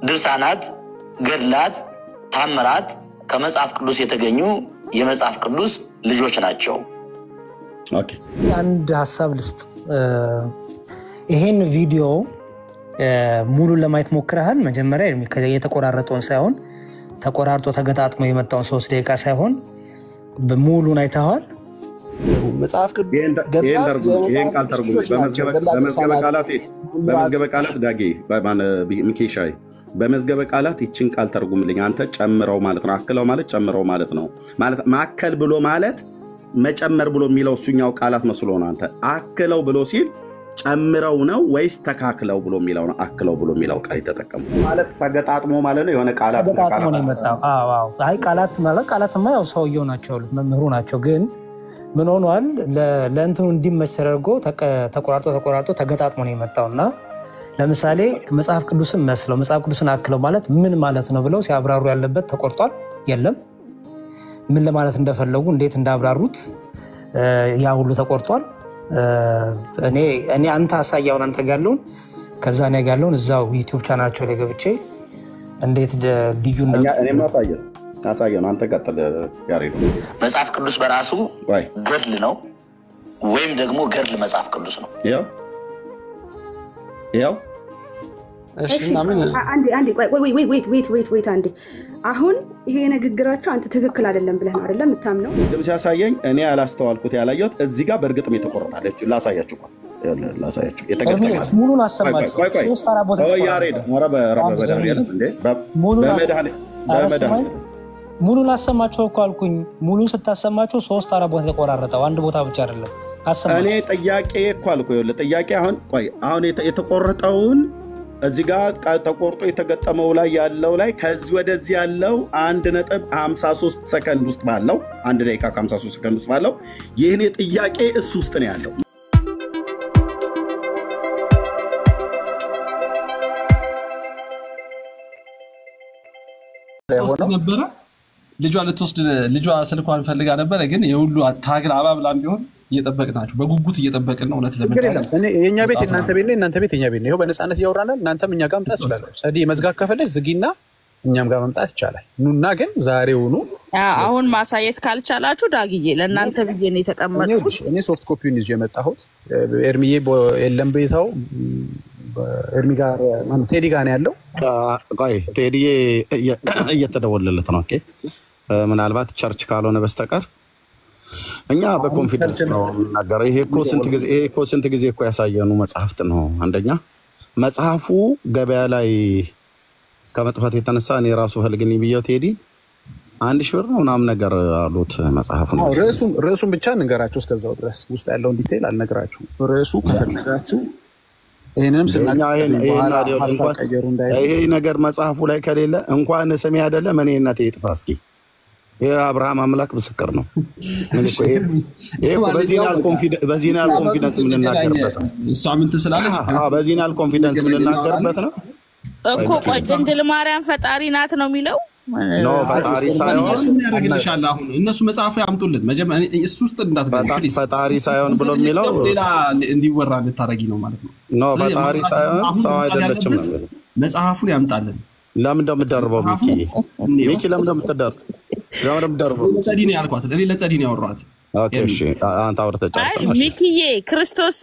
ድርሳናት ገድላት ታምራት ከመጽሐፍ ቅዱስ የተገኙ የመጽሐፍ ቅዱስ ልጆች ናቸው ኦኬ አንድ ሐሳብ ልስጥ ይሄን ቪዲዮ ሙሉ ለማየት ሞክረሃል መጀመሪያ የተቆራረጠውን ሳይሆን ተቆራርጦ ተገጣጥሞ የመጣውን 3 ደቂቃ ሳይሆን በሙሉን አይተሃል መጽሐፍ ቅዱስ ገድላት ይሄን ቃል ተርጉም በመዝገበ ቃላት ዳጌ ባማን ሚኬሻይ በመዝገበ ቃላት ይችን ቃል ተርጉምልኝ አንተ ጨምረው ማለት ነው አክለው ማለት ጨምረው ማለት ነው ማለት ማከል ብሎ ማለት መጨመር ብሎ የሚለው እሱኛው ቃላት መስሎ ነው አንተ አክለው ብሎ ሲል ጨምረው ነው ወይስ ተካክለው ብሎ የሚለው ነው አክለው ብሎ የሚለው ቃል ተጠቀሙ ማለት ተገጣጥሞ ማለት ነው የሆነ ቃላት ተቃጥሞ ነው የመጣው አዎ አይ ቃላት ማለት ቃላትማ ያው ሰውየው ናቸው መምህሩ ናቸው ግን ምን ሆኗል ለእንትኑ እንዲመች ተደርጎ ተቆራርጦ ተገጣጥሞ ነው የመጣውና ለምሳሌ መጽሐፍ ቅዱስን መስለው መጽሐፍ ቅዱስን አክለው ማለት ምን ማለት ነው ብለው ሲያብራሩ ያለበት ተቆርጧል የለም ምን ለማለት እንደፈለጉ እንዴት እንዳብራሩት ያ ሁሉ ተቆርጧል እኔ አንተ አሳያውን አንተ ጋለውን ከዛ ነው ያጋለውን እዛው ዩቲዩብ ቻናላቸው ላይ ገብቼ እንዴት ልዩነት እኔ ማሳየው አሳየውን አንተ ቀጥል ያሬዱ መጽሐፍ ቅዱስ በራሱ ገድል ነው ወይም ደግሞ ገድል መጽሐፍ ቅዱስ ነው ያው እሺ አንዴ wait አንዴ አሁን ይሄ ንግግራቸው አንተ ትክክል አይደለም ብለህ ነው አይደለም የምታምነው ድምጽ ያሳየኝ እኔ አላስተዋልኩት ያላየሁት እዚህ ጋር በርግጥ የተቆረጣለች ላሳያችሁ የተገጠመ ሙሉን አሰማችሁ 3-4 ቦታ ያሬድ ወራ በረበዳሪ አይደል እንዴ በመድኃኒት ሙሉን አሰማችሁ እኮ አልኩኝ ሙሉን ስታሰማችሁ 3-4 ቦታ ተቆራረጠው አንድ ቦታ ብቻ አይደለም አሰማችሁ እኔ ጥያቄ እኮ አልኩ ጥያቄ አሁን የተቆረጠውን እዚህ ጋር ተቆርጦ የተገጠመው ላይ ያለው ላይ ከዚህ ወደዚህ ያለው 1.53 ሰከንድ ውስጥ ባለው 1 ደቂቃ 53 ሰከንድ ውስጥ ባለው የኔ ጥያቄ እሱ ውስጥ ነው ያለው ነበረ ልጇ ልትወስድ ልጇ ስልኳን ፈልጋ ነበር ግን የሁሉ ታግል አባብላም ቢሆን እየጠበቅናችሁ በጉጉት እየጠበቅን ነው እውነት ለምን እኔ የኛ ቤት እናንተ ቤት ነው እናንተ ቤት የኛ ቤት ነው ይሄው በነፃነት ያወራናል እናንተም እኛ ጋር መምጣት ይችላል ሰዲ መዝጋት ከፈለሽ ዝጊና እኛም ጋር መምጣት ይችላል ኑና ግን ዛሬውኑ አሁን ማሳየት ካልቻላችሁ ዳግዬ ለእናንተ ብዬ ነው የተቀመጥኩት እኔ ሶፍት ኮፒውን ይዤ መጣሁት ኤርሚዬ የለም ቤታው ኤርሚ ጋር ማን ቴዲ ጋር ነው ያለው ቆይ ቴዲዬ እየተደወለለት ነው ኦኬ ምናልባት ቸርች ካልሆነ በስተቀር እኛ በኮንፊደንስ ነው እናገር ይሄ እኮ ስንት ጊዜ እኮ ያሳየኑ መጽሐፍት ነው አንደኛ መጽሐፉ ገበያ ላይ ከመጥፋት የተነሳ እኔ ራሱ ፈልግልኝ ብየው ቴዲ 1000 ብር ነው ምናምን ነገር አሉት መጽሐፉ ነው ርዕሱን ብቻ እንገራችሁ እስከዛው ድረስ ውስጥ ያለውን ዲቴል አልነግራችሁ ርዕሱ ከፈለጋችሁ ይሄንም ይሄ ነገር መጽሐፉ ላይ ከሌለ እንኳን ስሜ አይደለም እኔ እናቴ ይጥፋ እስኪ የአብርሃም አምላክ ምስክር ነው በዚህናል ኮንፊደንስ ምንናገርበት ነው እሷ ምን ትስላለች በዚህናል ኮንፊደንስ ምንናገርበት ነው እኮ ቆይ ድንግል ማርያም ፈጣሪ ናት ነው የሚለው ኖ ፈጣሪ ሳይሆን ያደርግልሻል አሁን እነሱ መጽሐፉ ያምጡልን መጀመሪያ እሱ ውስጥ እንዳትገቡ ፈጣሪ ሳይሆን ብሎ የሚለው ሌላ እንዲወራ ልታረጊ ነው ማለት ነው ኖ ፈጣሪ ሳይሆን ሰው አይደለችም መጽሐፉን ያምጣልን ለምን እንደምትደርበው ሚኪ ለምን እንደምትደርበው ለጸዲ ነው ያልኳት እኔ ለጸዲ ነው ያወራኋት ኦኬ እሺ አንተ አውርተህ ጨርሰናል ሚኪዬ ክርስቶስ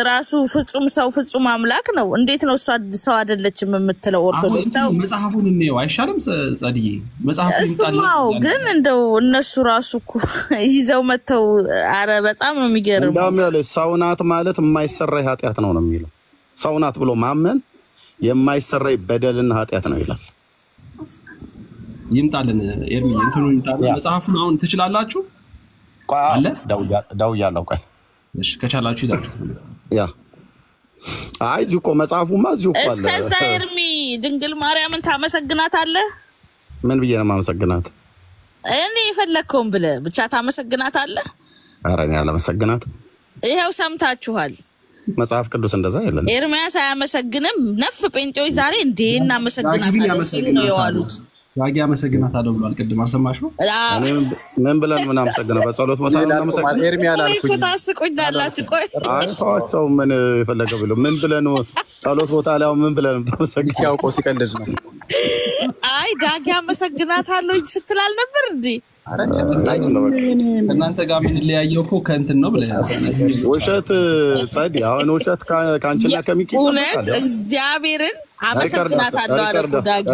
ራሱ ፍጹም ሰው ፍጹም አምላክ ነው እንዴት ነው እሷ ሰው አይደለችም የምትለው ኦርቶዶክስ ነው መጽሐፉን ነው አይሻልም ጸዲዬ መጽሐፉን ይምጣልን ግን እንደው እነሱ ራሱ እኮ ይዘው መተው አረ በጣም ነው የሚገርመው እንደውም ያለው ሰው ናት ማለት የማይሰራ ኃጢያት ነው የሚለው ሰው ናት ብሎ ማመን የማይሰራ በደልና ኃጢያት ነው ይላል ይምጣልን ኤርሚ እንትኑ ይምጣልን መጽሐፉን አሁን ትችላላችሁ አለ ዳው ያለው ቆይ እሺ ከቻላችሁ ይዛችሁ ያ አይ ዚኮ መጽሐፉማ ዚኮ አለ እስከዛ ኤርሚ ድንግል ማርያምን ታመሰግናታለህ ምን ብዬ ነው ማመሰግናት እኔ የፈለከውን ብለህ ብቻ ታመሰግናታለህ ኧረ እኔ አላመሰግናት ይሄው ሰምታችኋል መጽሐፍ ቅዱስ እንደዛ አይደለም ኤርሚያስ አያመሰግንም ነፍ ጴንጤዎች ዛሬ እንዴና መሰግናታለህ ነው ያሉት ያጊ አመሰግናታለሁ ብሏል ቅድም አልሰማሽው ምን ብለን ምን አመሰግናለሁ በጸሎት ቦታ ነው አመሰግናለሁ ኤርሚ አላልኩኝ ታስቆኛላችሁ ቆይ አይቷቸው ምን ፈለገ ብሎ ምን ብለን ጸሎት ቦታ ላይ ምን ብለን ተመሰግናለሁ ያውቆ ሲቀልድ ነው አይ ዳጊ አመሰግናታለሁ ስትላል ነበር እንዴ? እናንተ ጋር ምን ለያየው እኮ ከእንትን ነው ብለህ ውሸት ጸዲ አሁን ውሸት ካንቺና ከሚቂ እውነት እግዚአብሔርን አመሰግናታለሁ አለኩ ዳጊ።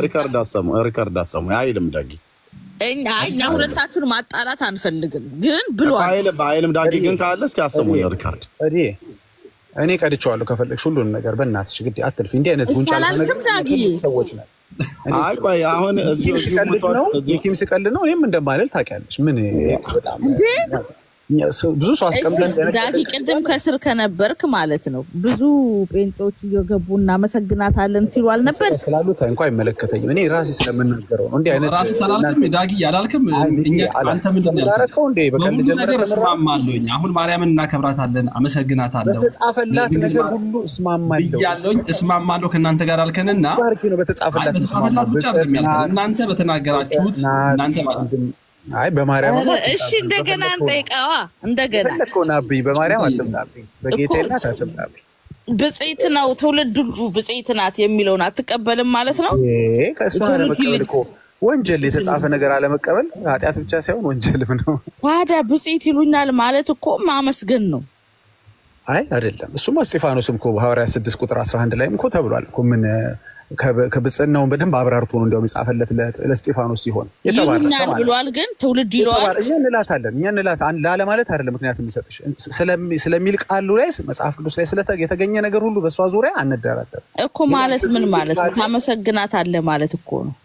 ሪካርድ አሰሙ አይልም ዳጊ። እኛ ሁለታችሁን ማጣላት አንፈልግም ግን ብሏል። አይልም ዳጊ ግን ካለ እስኪ አሰሙ ሪካርድ እኔ ቀድቼዋለሁ። ከፈለግሽ ሁሉን ነገር በእናትሽ ግድ አትልፊ። እንዲህ አይነት ጉንጫ ሰዎች ነው። አይ ቆይ አሁን እዚህ ኪም ሲቀልድ ነው እኔም እንደማለል ታውቂያለሽ። ምን በጣም ብዙ ሰው አስቀምጠን ዳጊ ቅድም ከስር ከነበርክ ማለት ነው ብዙ ጴንጤዎች እየገቡ እናመሰግናታለን ሲሉ አልነበር? ስላሉት እንኳን አይመለከተኝም። እኔ ራሴ ስለምናገረው ነው። እንዴ አይነት ራስ ተላልከም ዳጊ ያላልከም እኛ አንተ ምንድን ያልከው እንዴ በቀል ነገር እስማማለሁ። አሁን ማርያምን እናከብራታለን አመሰግናታለሁ በተጻፈላት ነገር ሁሉ እስማማለሁ ያለኝ እስማማለሁ ከእናንተ ጋር አልከንና ባርኪ ነው በተጻፈላት ብቻ እናንተ በተናገራችሁት እናንተ ማለት አይ በማርያም እሺ እንደገና እንጠይቀዋ እንደገና ለኮና አብይ በማርያም አትምናብኝ በጌታና ታትምናብኝ ብጽይት ነው ትውልድ ሁሉ ብጽይት ናት የሚለውን አትቀበልም ማለት ነው። ከእሷ ለመቀበል እኮ ወንጀል የተጻፈ ነገር አለመቀበል ኃጢአት ብቻ ሳይሆን ወንጀልም ነው። ታዲያ ብጽይት ይሉኛል ማለት እኮ ማመስገን ነው። አይ አይደለም። እሱማ እስጢፋኖስም እኮ በሐዋርያት 6 ቁጥር 11 ላይም እኮ ተብሏል እኮ ምን ከብጽናውን በደንብ አብራርቶ ነው እንደው የሚጻፈለት ለስጢፋኖስ ሲሆን ይሉኛል ብሏል። ግን ትውልድ ይለዋል እኛ እንላታለን ላለ ማለት አይደለም። ምክንያቱም የሚሰጥሽ ስለሚል ቃሉ ላይ መጽሐፍ ቅዱስ ላይ የተገኘ ነገር ሁሉ በሷ ዙሪያ አንደራደር እኮ ማለት ምን ማለት ነው? ታመሰግናታለህ ማለት እኮ ነው።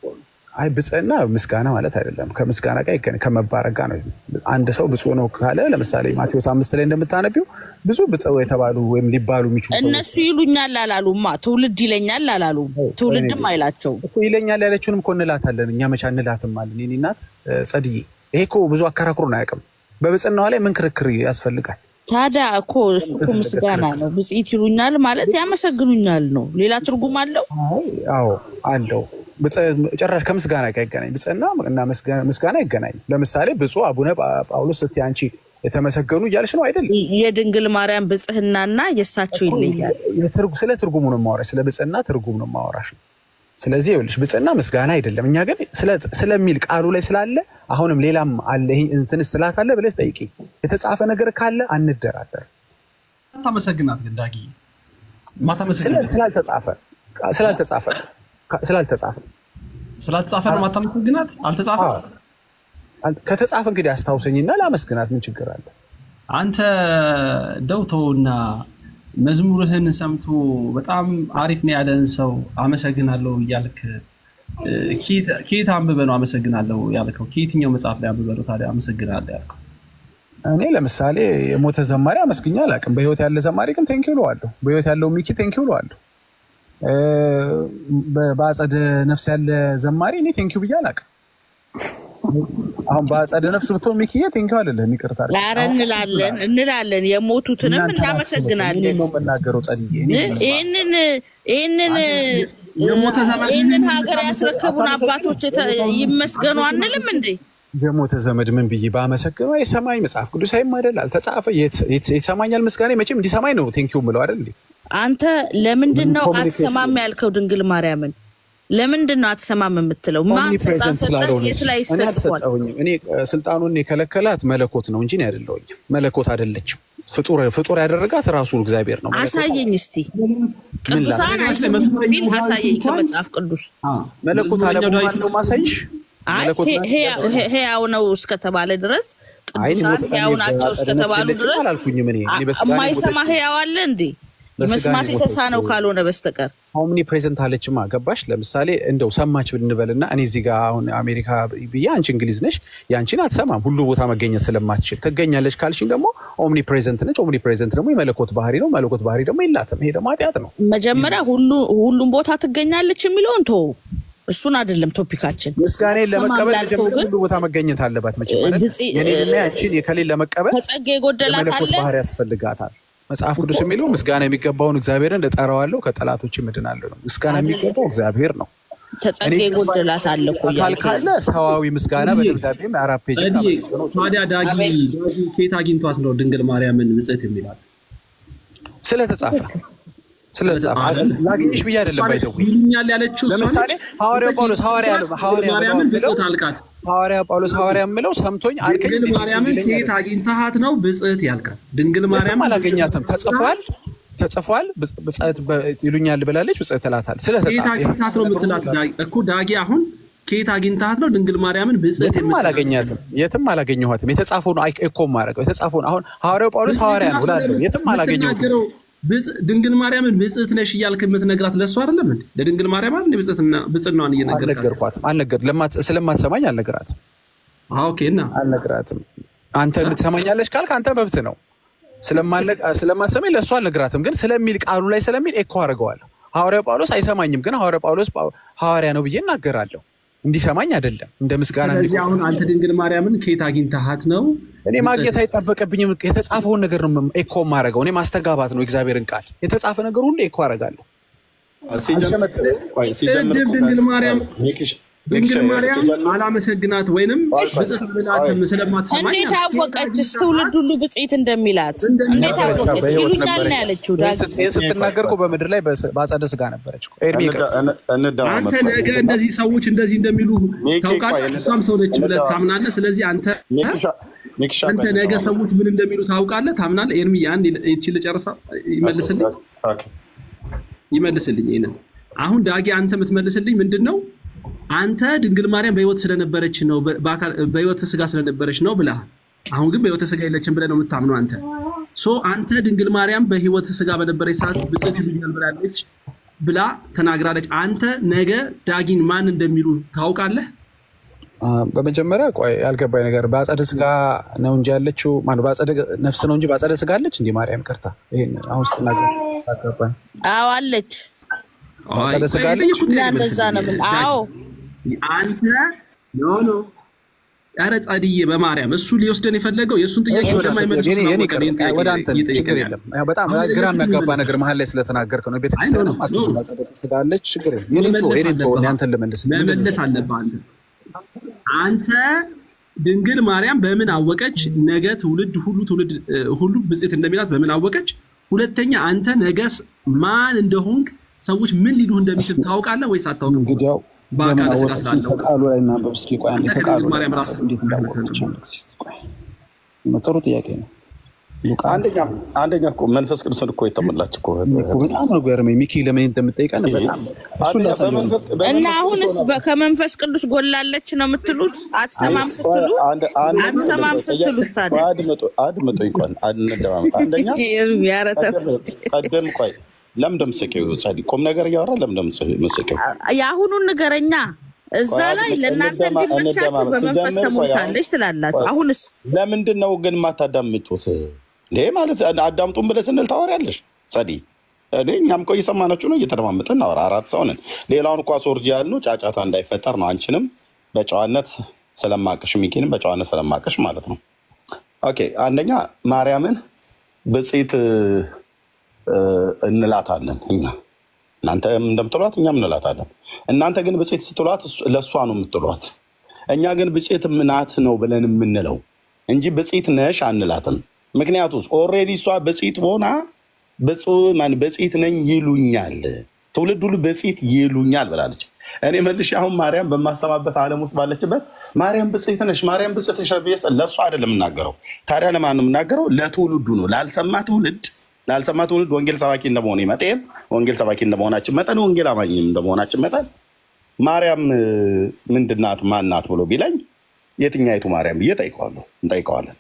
አይ ብጽና ምስጋና ማለት አይደለም። ከምስጋና ጋር ከመባረክ ጋር ነው። አንድ ሰው ብፁዕ ነው ካለ ለምሳሌ ማቴዎስ 5 ላይ እንደምታነቢው ብዙ ብፁዕ የተባሉ ወይም ሊባሉ የሚችሉ ሰዎች እነሱ ይሉኛል አላሉማ። ትውልድ ይለኛል አላሉም። ትውልድም አይላቸው እኮ ይለኛል ያለችውንም እኮ እንላታለን እኛ መቻ እንላትም አለን። የኔ እናት ጸድዬ ይሄ እኮ ብዙ አከራክሩን አያውቅም። በብጽናው ላይ ምን ክርክር ያስፈልጋል? ታዲያ እኮ እሱ እኮ ምስጋና ነው። ብጽይት ይሉኛል ማለት ያመሰግኑኛል ነው። ሌላ ትርጉም አለው? አዎ አለው። ጭራሽ ከምስጋና ጋር ይገናኝ። ብጽና እና ምስጋና ይገናኝ። ለምሳሌ ብፁዕ አቡነ ጳውሎስ ስትይ አንቺ የተመሰገኑ እያልሽ ነው አይደል? የድንግል ማርያም ብጽህናና የሳቸው ይለያል። ስለ ትርጉሙ ነው የማወራሽ። ስለ ብጽና ትርጉም ነው የማወራሽ። ስለዚህ ይኸውልሽ ብጽና ምስጋና አይደለም። እኛ ግን ስለሚል ቃሉ ላይ ስላለ አሁንም ሌላም አለ ይሄ እንትንስ ትላታለ ብለሽ ጠይቂ። የተጻፈ ነገር ካለ አንደራደር። ታመሰግናት ግን ዳጊ ስላልተጻፈ ነው ማታመሰግናት? አልተጻፈ ከተጻፈ እንግዲህ አስታውሰኝና ላመስግናት ምን ችግር አለ? አንተ ደውተውና መዝሙርህን ሰምቶ በጣም አሪፍ ነው ያለን ሰው አመሰግናለሁ እያልክ ኬት አንብበ ነው አመሰግናለሁ ያልከው? ከየትኛው መጽሐፍ ላይ አንብበ ነው ታዲያ አመሰግናለሁ ያልከው? እኔ ለምሳሌ የሞተ ዘማሪ አመስግኛ አላውቅም። በህይወት ያለ ዘማሪ ግን ቴንኪው እለዋለሁ። በህይወት ያለው ሚኪ ቴንኪው እለዋለሁ። በአጸደ ነፍስ ያለ ዘማሪ እኔ ቴንኪው ብዬ አላውቅም። አሁን በአጸደ ነፍስ ብትሆን ሚኪዬ ቴንኪው አይደለም ይቅርታ ኧረ እንላለን የሞቱትንም እናመሰግናለን። እኔ ነው የምናገረው ጸድዬ። ይህንን ሀገር ያስረከቡን አባቶች ይመስገኑ አንልም እንዴ? የሞተ ዘመድ ምን ብዬ ባመሰግነው የሰማኝ መጽሐፍ ቅዱስ አይም አይደል? አልተጻፈ የሰማኛል ምስጋና መቼም እንዲሰማኝ ነው ቴንኪው የምለው አይደል እንዴ? አንተ ለምንድን ነው አትሰማም ያልከው? ድንግል ማርያምን ለምንድን ነው አትሰማም የምትለው? ማን እኔ ስልጣኑን የከለከላት መለኮት ነው እንጂ አይደለሁኝ። መለኮት አይደለችም። ፍጡር ያደረጋት ራሱ እግዚአብሔር ነው። አሳየኝ እስቲ ቅዱሳን አይሰሙኝ አሳየኝ ከመጽሐፍ ቅዱስ። መለኮት አለመሆኑን ነው ማሳይሽ። ሕያው ነው እስከተባለ ድረስ ቅዱሳን ሕያው ናቸው እስከተባሉ ድረስ የማይሰማ ሕያው አለ እንዴ? መስማት የተሳነው ካልሆነ በስተቀር ኦምኒ ፕሬዘንት አለችማ። ገባሽ? ለምሳሌ እንደው ሰማች ብንበልና እኔ እዚህ ጋር አሁን አሜሪካ ብዬ አንቺ እንግሊዝ ነሽ፣ ያንቺን አትሰማም። ሁሉ ቦታ መገኘት ስለማትችል ትገኛለች ካልሽኝ ደግሞ ኦምኒ ፕሬዘንት ነች። ኦምኒ ፕሬዘንት ደግሞ የመለኮት ባህሪ ነው። መለኮት ባህሪ ደግሞ የላትም። ይሄ ደግሞ ኃጢአት ነው። መጀመሪያ ሁሉም ቦታ ትገኛለች የሚለውን ተው። እሱን አይደለም ቶፒካችን። ምስጋናን ለመቀበል መጀመሪያ ሁሉ ቦታ መገኘት አለባት። መቼም ማለት የኔና ያንቺን የከሌን ለመቀበል ተጸጋ ይጎደላታል። የመለኮት ባህሪ ያስፈልጋታል። መጽሐፍ ቅዱስ የሚለው ምስጋና የሚገባውን እግዚአብሔርን እጠራዋለሁ ከጠላቶች እምድናለሁ ነው። ምስጋና የሚገባው እግዚአብሔር ነው። ተጸጋ ይጎደላታል እኮ ካልካለ ሰዋዊ ምስጋና በደብዳቤም አራት ፔጅ ነው። ታዲያ ዳጊ ኬት አግኝቷት ነው ድንግል ማርያምን ንጽሕት የሚላት? ስለተጻፈ ስለጻፈ ላግኝሽ ብዬ አይደለም ባይተው ይልኛል ያለችው ለምሳሌ ሐዋርያው ጳውሎስ ሐዋርያው ጳውሎስ ሐዋርያ ምለው ሰምቶኝ አልከኝ ድንግል ማርያምን ከየት አግኝተሃት ነው ብጽዕት ያልካት? ድንግል ማርያም አላገኛትም። ተጽፏል ብጽዕት ይሉኛል ብላለች። ብጽዕት እላታል ስለተጻፈ ከየት ነው የምትላት እኮ ዳጊ አሁን ከየት አግኝተሃት ነው ድንግል ማርያምን ብጽዕት አላገኛትም? የትም አላገኘኋትም። የተጻፈው ነው እኮ ማረቀው የተጻፈው አሁን ሐዋርያው ጳውሎስ ሐዋርያ ነው ብላለች። የትም አላገኘሁትም። ድንግል ማርያምን ብጽዕት ነሽ እያልክ የምትነግራት ለእሱ አይደለም እንዴ? ለድንግል ማርያም አይደል ብጽዕናዋን እየነገርካት? አልነገርኳትም። ስለማትሰማኝ አልነግራትም። ኦኬ እና አልነግራትም። አንተ ልትሰማኛለች ካልክ አንተ መብት ነው። ስለማትሰማኝ ለእሱ አልነግራትም። ግን ስለሚል ቃሉ ላይ ስለሚል ኤኮ አደርገዋለሁ። ሐዋርያው ጳውሎስ አይሰማኝም፣ ግን ሐዋርያው ጳውሎስ ሐዋርያ ነው ብዬ እናገራለሁ። እንዲሰማኝ አይደለም እንደ ምስጋና። ስለዚህ አሁን አንተ ድንግል ማርያምን ከየት አግኝተሃት ነው? እኔ ማግኘት አይጠበቅብኝም። የተጻፈውን ነገር ነው ኤኮ ማረጋው። እኔ ማስተጋባት ነው እግዚአብሔርን ቃል። የተጻፈ ነገር ሁሉ ኤኮ አረጋለሁ። ድንግል ማርያም አላመሰግናት ወይንም ብጽዕት ብላትም ስለማትሰማኝ እንዴት አወቀችስ? ትውልድ ሁሉ ብጽዕት እንደሚላት እንዴት አወቀች? ይሉኛል ነው ያለችው። ስትናገር እኮ በምድር ላይ በአጸደ ስጋ ነበረች እኮ። አንተ ነገ እንደዚህ ሰዎች እንደዚህ እንደሚሉ ታውቃለህ። እሷም ሰው ነች ብለህ ታምናለህ። ስለዚህ አንተ ነገ ሰዎች ምን እንደሚሉ ታውቃለህ፣ ታምናለህ። ኤርሚ አንድ እቺ ልጨርሳ ይመልስልኝ። ይሄንን አሁን ዳጊ አንተ የምትመልስልኝ ምንድነው? አንተ ድንግል ማርያም በህይወት ስለነበረች ነው በህይወት ስጋ ስለነበረች ነው ብለህ፣ አሁን ግን በህይወት ስጋ የለችም ብለህ ነው የምታምነው አንተ። አንተ ድንግል ማርያም በህይወት ስጋ በነበረች ሰዓት ብጽዕት ይሉኛል ብላለች ብላ ተናግራለች። አንተ ነገ ዳጊን ማን እንደሚሉ ታውቃለህ? በመጀመሪያ ቆይ ያልገባኝ ነገር በአጸደ ስጋ ነው እንጂ ያለችው ማለት በአጸደ ነፍስ ነው እንጂ በአጸደ ስጋ አለች እንዴ ማርያም? ከርታ ይሄን አሁን ስትናገር ታውቃለህ? አዎ አለች። አጸደ ስጋ አለች እንደዛ ነው። አዎ አንተ ኖ ኧረ ጻድዬ በማርያም እሱ ሊወስደን የፈለገው የእሱን ጥያቄ ወደማይመልስ ወደ አንተ ችግር የለም። በጣም ግራ የሚያጋባ ነገር መሀል ላይ ስለተናገርከው ነው። ቤተክርስቲያን አጸደ ስጋ አለች ችግር የለም። የኔ አንተን ልመልስ መመለስ አለብህ አንተ ድንግል ማርያም በምን አወቀች? ነገ ትውልድ ሁሉ ብጽዕት እንደሚላት በምን አወቀች? ሁለተኛ አንተ ነገስ ማን እንደሆንክ ሰዎች ምን ሊሉህ እንደሚችል ታውቃለህ ወይስ አታውቅም? እንግዲህ በአካል ስጋ ስላለው ከቃሉ ላይ እና በብስኪ ቆይ አንዴ ከቃሉ ማርያም ራስ እንዴት እንዳወቀች ጥሩ ጥያቄ ነው። አንደኛ እኮ መንፈስ ቅዱስን እኮ የተመላች እኮ በጣም ነው ገርመኝ። ሚኪ ለምን እንደምትጠይቀን በጣም እና አሁንስ ከመንፈስ ቅዱስ ጎላለች ነው የምትሉት? አትሰማም ስትሉ ታዲያ አድምጦኝ እንኳን አንደማም። አንደኛ ቀደም ቆይ ለምን እንደምትሰቂው ጻዲ ቆም ነገር እያወራ ለምን እንደምትሰቂው የአሁኑን ንገረኛ። እዛ ላይ ለእናንተ እንዲመቻችሁ በመንፈስ ተሞልታለች ትላላችሁ። አሁንስ ለምንድን ነው ግን የማታዳምጡት? እንዴ ማለት አዳምጡን ብለህ ስንል ታወሪያለሽ ጻዲ። እኛም እኮ እየሰማናችሁ ነው፣ እየተደማመጥን እናወራ። 4 ሰው ነን። ሌላውን እኮ አስወርጂ ያልነው ጫጫታ እንዳይፈጠር ነው። አንቺንም በጨዋነት ስለማቀሽ ሚኪንም በጨዋነት ስለማቀሽ ማለት ነው። ኦኬ አንደኛ ማርያምን ብጽዕት እንላታለን እኛ። እናንተ እንደምትሏት እኛም እንላታለን። እናንተ ግን ብጽዕት ስትሏት ለእሷ ነው የምትሏት። እኛ ግን ብጽዕት ምናት ነው ብለን የምንለው እንጂ ብጽዕት ነሽ አንላትም። ምክንያቱም ኦልሬዲ እሷ ብጽዕት ሆና ብጽዕት ነኝ ይሉኛል፣ ትውልድ ሁሉ ብጽዕት ይሉኛል ብላለች። እኔ መልሼ አሁን ማርያም በማሰማበት ዓለም ውስጥ ባለችበት ማርያም ብጽዕት ነሽ ለእሷ አይደለም የምናገረው። ታዲያ ለማን ነው የምናገረው? ለትውልዱ ነው። ላልሰማ ትውልድ ወንጌል ሰባኪ እንደመሆነ መጠን ወንጌል ሰባኪ እንደመሆናችን መጠን ወንጌል አማኝም እንደመሆናችን መጠን ማርያም ምንድናት ማናት ብሎ ቢለኝ የትኛይቱ ማርያም ብዬ እንጠይቀዋለን።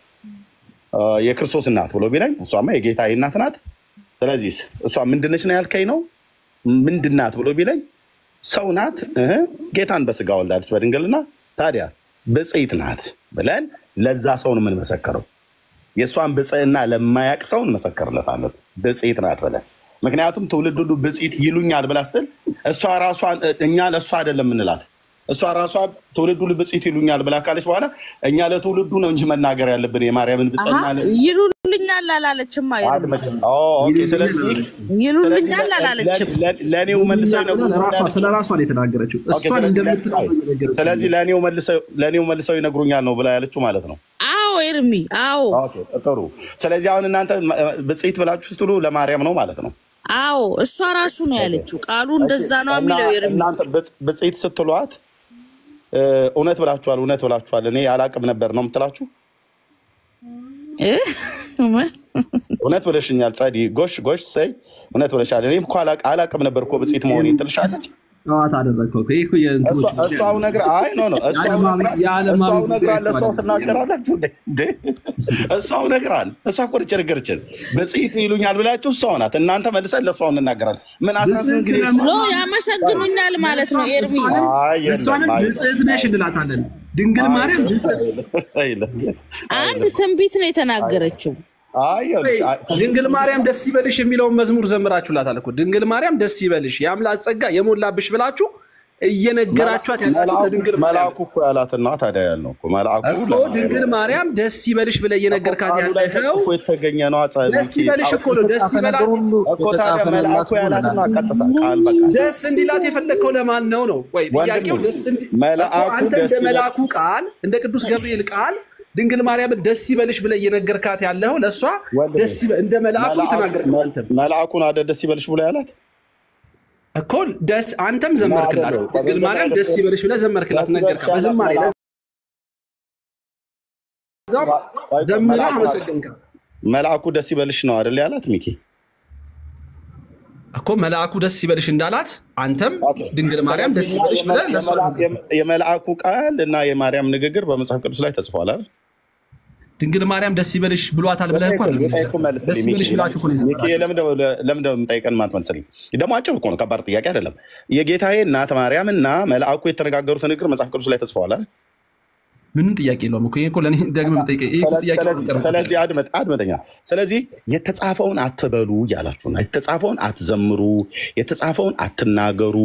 የክርስቶስ እናት ብሎ ቢለኝ እሷማ የጌታዬ እናት ናት። ስለዚህ እሷ ምንድነች ነው ያልከኝ ነው? ምንድናት ብሎ ቢለኝ ሰው ናት፣ ጌታን በስጋ ወልዳለች በድንግልና። ታዲያ ብጽዕት ናት ብለን ለዛ ሰው ነው የምንመሰክረው። የእሷን ብጽዕና ለማያቅ ሰው እንመሰክርለታለን ብጽዕት ናት ብለን። ምክንያቱም ትውልድ ሁሉ ብጽዕት ይሉኛል ብላ ስትል እሷ ራሷ እኛ ለእሷ አይደለም የምንላት። እሷ ራሷ ትውልድ ሁሉ ብጽዕት ይሉኛል ብላ ካለች በኋላ እኛ ለትውልዱ ነው እንጂ መናገር ያለብን የማርያምን ብጽዕና ይሉልኛል አላለችም። ስለዚህ ይሉልኛል አላለችም። ለእኔው መልሰው ስለ ራሷ ነው የተናገረችው። እሷን እንደምትለው ነገር ስለዚህ ለእኔው መልሰው ይነግሩኛል ነው ብላ ያለችው ማለት ነው። አዎ ኤርሚ፣ አዎ ጥሩ። ስለዚህ አሁን እናንተ ብጽዕት ብላችሁ ስትሉ ለማርያም ነው ማለት ነው። አዎ እሷ ራሱ ነው ያለችው ቃሉ እንደዛ ነው የሚለው ኤርሚ እናንተ በጽይት ስትሏት እውነት ብላችኋል እኔ አላቅም ነበር ነው የምትላችሁ እውነት ብለሽኛል ጻዲ ጎሽ ሰይ እውነት ብለሻል እኔም እኮ አላቅም ነበር እኮ በጽይት መሆን ትልሻለች አዋት አደረከው እኮ የእንትኖች እሷው ነገር አይ ኖ እሷው ነገር አለ እሷው ተናገራለች እሷው ነገር አለ እሷ እኮ ቸርገርችን በጽይት ይሉኛል ብላችሁ እሷው ናት እናንተ መልሰን ለሷው እንናገራለን ምን አስራስን ጊዜ ነው ያመሰግኑኛል ማለት ነው ኤርሚ እሷንም ንጽሕት ነሽ እንላታለን ድንግል ማርያም አንድ ትንቢት ነው የተናገረችው ድንግል ማርያም ደስ ይበልሽ የሚለውን መዝሙር ዘምራችሁላታል እኮ ድንግል ማርያም ደስ ይበልሽ ያምላክ ጸጋ የሞላብሽ ብላችሁ እየነገራችኋት ያላችሁ ድንግል መልአኩ እኮ ያላትና ታዲያ ያለው እኮ መልአኩ ድንግል ማርያም ደስ ይበልሽ ብለ እየነገርካት ያለው እኮ የተገኘ ነው አጻይ ደስ ይበልሽ እኮ ነው ደስ ይበላል እኮ ታዲያ መልአኩ ያላትና ቀጥታ ቃል በቃ ደስ እንዲላት የፈለከው ለማን ነው ወይ ጥያቄው ደስ መልአኩ አንተ እንደ መልአኩ ቃል እንደ ቅዱስ ገብርኤል ቃል ድንግል ማርያም ደስ ይበልሽ ብለ እየነገርካት ያለው ለሷ ደስ እንደ መልአኩ ተናገርከው አንተ መልአኩን አደ ደስ ይበልሽ ብለ ያላት እኮ ደስ አንተም ዘመርክላት ድንግል ማርያም ደስ ይበልሽ ብለ ዘመርክላት ነገርካ በዝማሬ ዘምራ አመሰግንካ መልአኩ ደስ ይበልሽ ነው አይደል ያላት ሚኪ እኮ መልአኩ ደስ ይበልሽ እንዳላት አንተም ድንግል ማርያም ደስ ይበልሽ ብለ ለሷ የመልአኩ ቃል እና የማርያም ንግግር በመጽሐፍ ቅዱስ ላይ ተጽፏል አይደል ድንግል ማርያም ደስ ይበልሽ ብሏታል ብለህ እኮ ደስ ይበልሽ ብላችሁ እኮ ነው ሚኪ ለምን ጠይቀን ማለት መልስልኝ ደግሞ አጭር እኮ ነው ከባድ ጥያቄ አይደለም የጌታዬ እናት ማርያም እና መልአኩ የተነጋገሩት ንግግር መጽሐፍ ቅዱስ ላይ ተጽፏል አይደል ምንም ጥያቄ የለውም እኮ ይሄ ለኔ ደግመህ መጠየቅ ይሄ ጥያቄ ስለዚህ አድመጠኛ ስለዚህ የተጻፈውን አትበሉ ያላችሁና የተጻፈውን አትዘምሩ የተጻፈውን አትናገሩ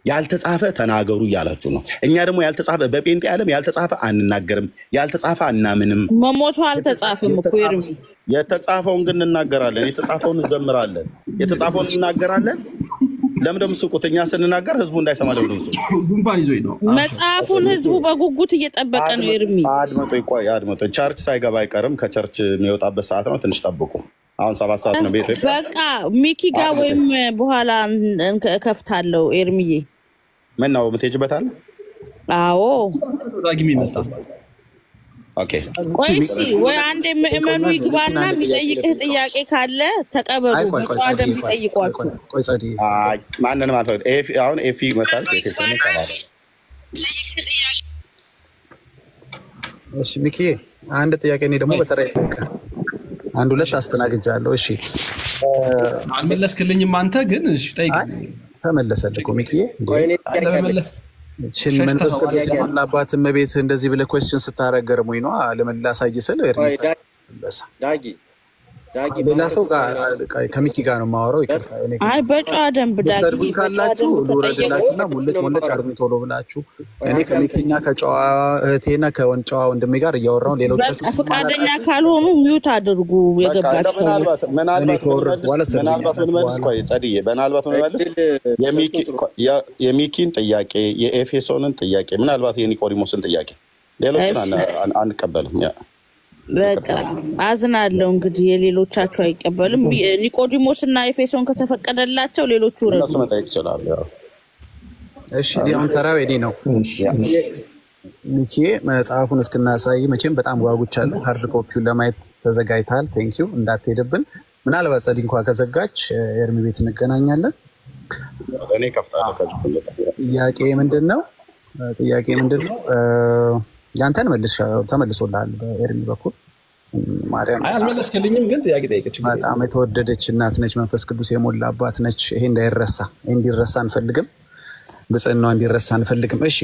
ያልተጻፈ ተናገሩ ያላችሁ ነው እኛ ደግሞ ያልተጻፈ በጴንጤ ዓለም ያልተጻፈ አንናገርም ያልተጻፈ አናምንም መሞቱ አልተጻፈም እኮ ኤርሚ የተጻፈውን ግን እንናገራለን የተጻፈውን እንዘምራለን የተጻፈውን እንናገራለን ለምን ደም ሱቁተኛ ስንናገር ህዝቡ እንዳይሰማ ለምን ጉንፋን ይዞኝ ነው መጽሐፉን ህዝቡ በጉጉት እየጠበቀ ነው ኤርሚ አድመጦ ቸርች ሳይገባ አይቀርም ከቸርች የሚወጣበት ሰዓት ነው ትንሽ ጠብቁ አሁን 7 ሰዓት ነው ቤት በቃ ሚኪ ጋር ወይም በኋላ ከፍታለሁ ኤርሚዬ ምን ነው የምትሄጂበታል አዎ ዳግም ይመጣ ኦኬ ቆይሲ ወይ አንዴ ምእመኑ ይግባና የሚጠይቅህ ጥያቄ ካለ ተቀበሉ በጨዋ ደንብ ይጠይቋችሁ ቆይ ጸዲ ማንንም ማለት አሁን ኤፊ መጣል ከቴሌፎን ተባለ እሺ ሚኪ አንድ ጥያቄ እኔ ደግሞ በተራይ አንድ ሁለት አስተናግጃለሁ እሺ አልመለስክልኝም አንተ ግን እሺ ጠይቅ ተመለሰልህ እኮ ሚኪ ችን መንፈስ ቅዱስ ያላባት እመቤት እንደዚህ ብለ ኩዌስችን ስታረገርሙኝ ነው ለመላስ አይስል ዳጊ ሌላ ሰው ጋር ከሚኪ ጋር ነው ማወራው ይከፋ አይ በጨዋ ደንብ ዳጊ ሰርጉን ካላችሁ ወረደላችሁና ሙልጭ አርጉኝ ቶሎ ብላችሁ እኔ ከሚኪኛ ከጨዋ እህቴና ከወንጨዋ ወንድሜ ጋር እያወራው ሌሎቻችሁ ፈቃደኛ ካልሆኑ ሚውት አድርጉ የገባችሁ ሰዎች ምናልባት የሚኪን ጥያቄ የኤፌሶንን ጥያቄ ምናልባት የኒቆዲሞስን ጥያቄ ሌሎችን አንቀበልም በቃ አዝናለሁ እንግዲህ የሌሎቻችሁ አይቀበልም ኒቆዲሞስ እና ኤፌሶን ከተፈቀደላቸው ሌሎቹ ረዱ መጣ ይችላል እሺ ዲያውን ተራው ኤዲ ነው ሚኪ መጽሐፉን እስክናሳይ መቼም በጣም ጓጉቻለሁ ሃርድ ኮፒውን ለማየት ተዘጋጅታል ቴንክ ዩ እንዳትሄድብን ምናልባት ጸዲ እንኳን ከዘጋች ኤርሚ ቤት እንገናኛለን እኔ ከፍታለሁ ከዚህ ጥያቄ ምንድነው ያንተን ተመልሶልሃል በኤርሚ በኩል ማርያም አልመለስክልኝም ግን ጥያቄ ጠይቀች በጣም የተወደደች እናት ነች መንፈስ ቅዱስ የሞላባት ነች ይሄ እንዲረሳ አንፈልግም በጽናው እንዲረሳ አንፈልግም እሺ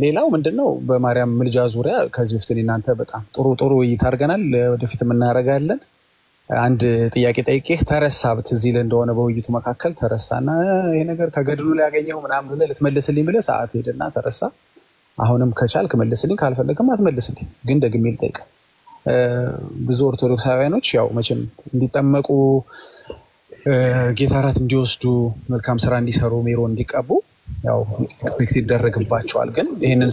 ሌላው ምንድነው በማርያም ምልጃ ዙሪያ ከዚህ በፊት እናንተ በጣም ጥሩ ውይይት አድርገናል ወደፊት እናረጋለን አንድ ጥያቄ ጠይቄህ ተረሳ በትዚል እንደሆነ በውይይቱ መካከል ተረሳና ይሄ ነገር ከገድሉ ላይ ያገኘው ምናምን ብለህ ልትመልስልኝ ብለህ ሰዓት ሄደና ተረሳ አሁንም ከቻልክ መልስልኝ ካልፈለግም አትመልስልኝ ግን ደግሜ ልጠይቅ ብዙ ኦርቶዶክሳውያኖች ያው መቼም እንዲጠመቁ ጌታ ራት እንዲወስዱ መልካም ስራ እንዲሰሩ ሜሮ እንዲቀቡ ያው ኤክስፔክት ይደረግባቸዋል ግን ይሄንን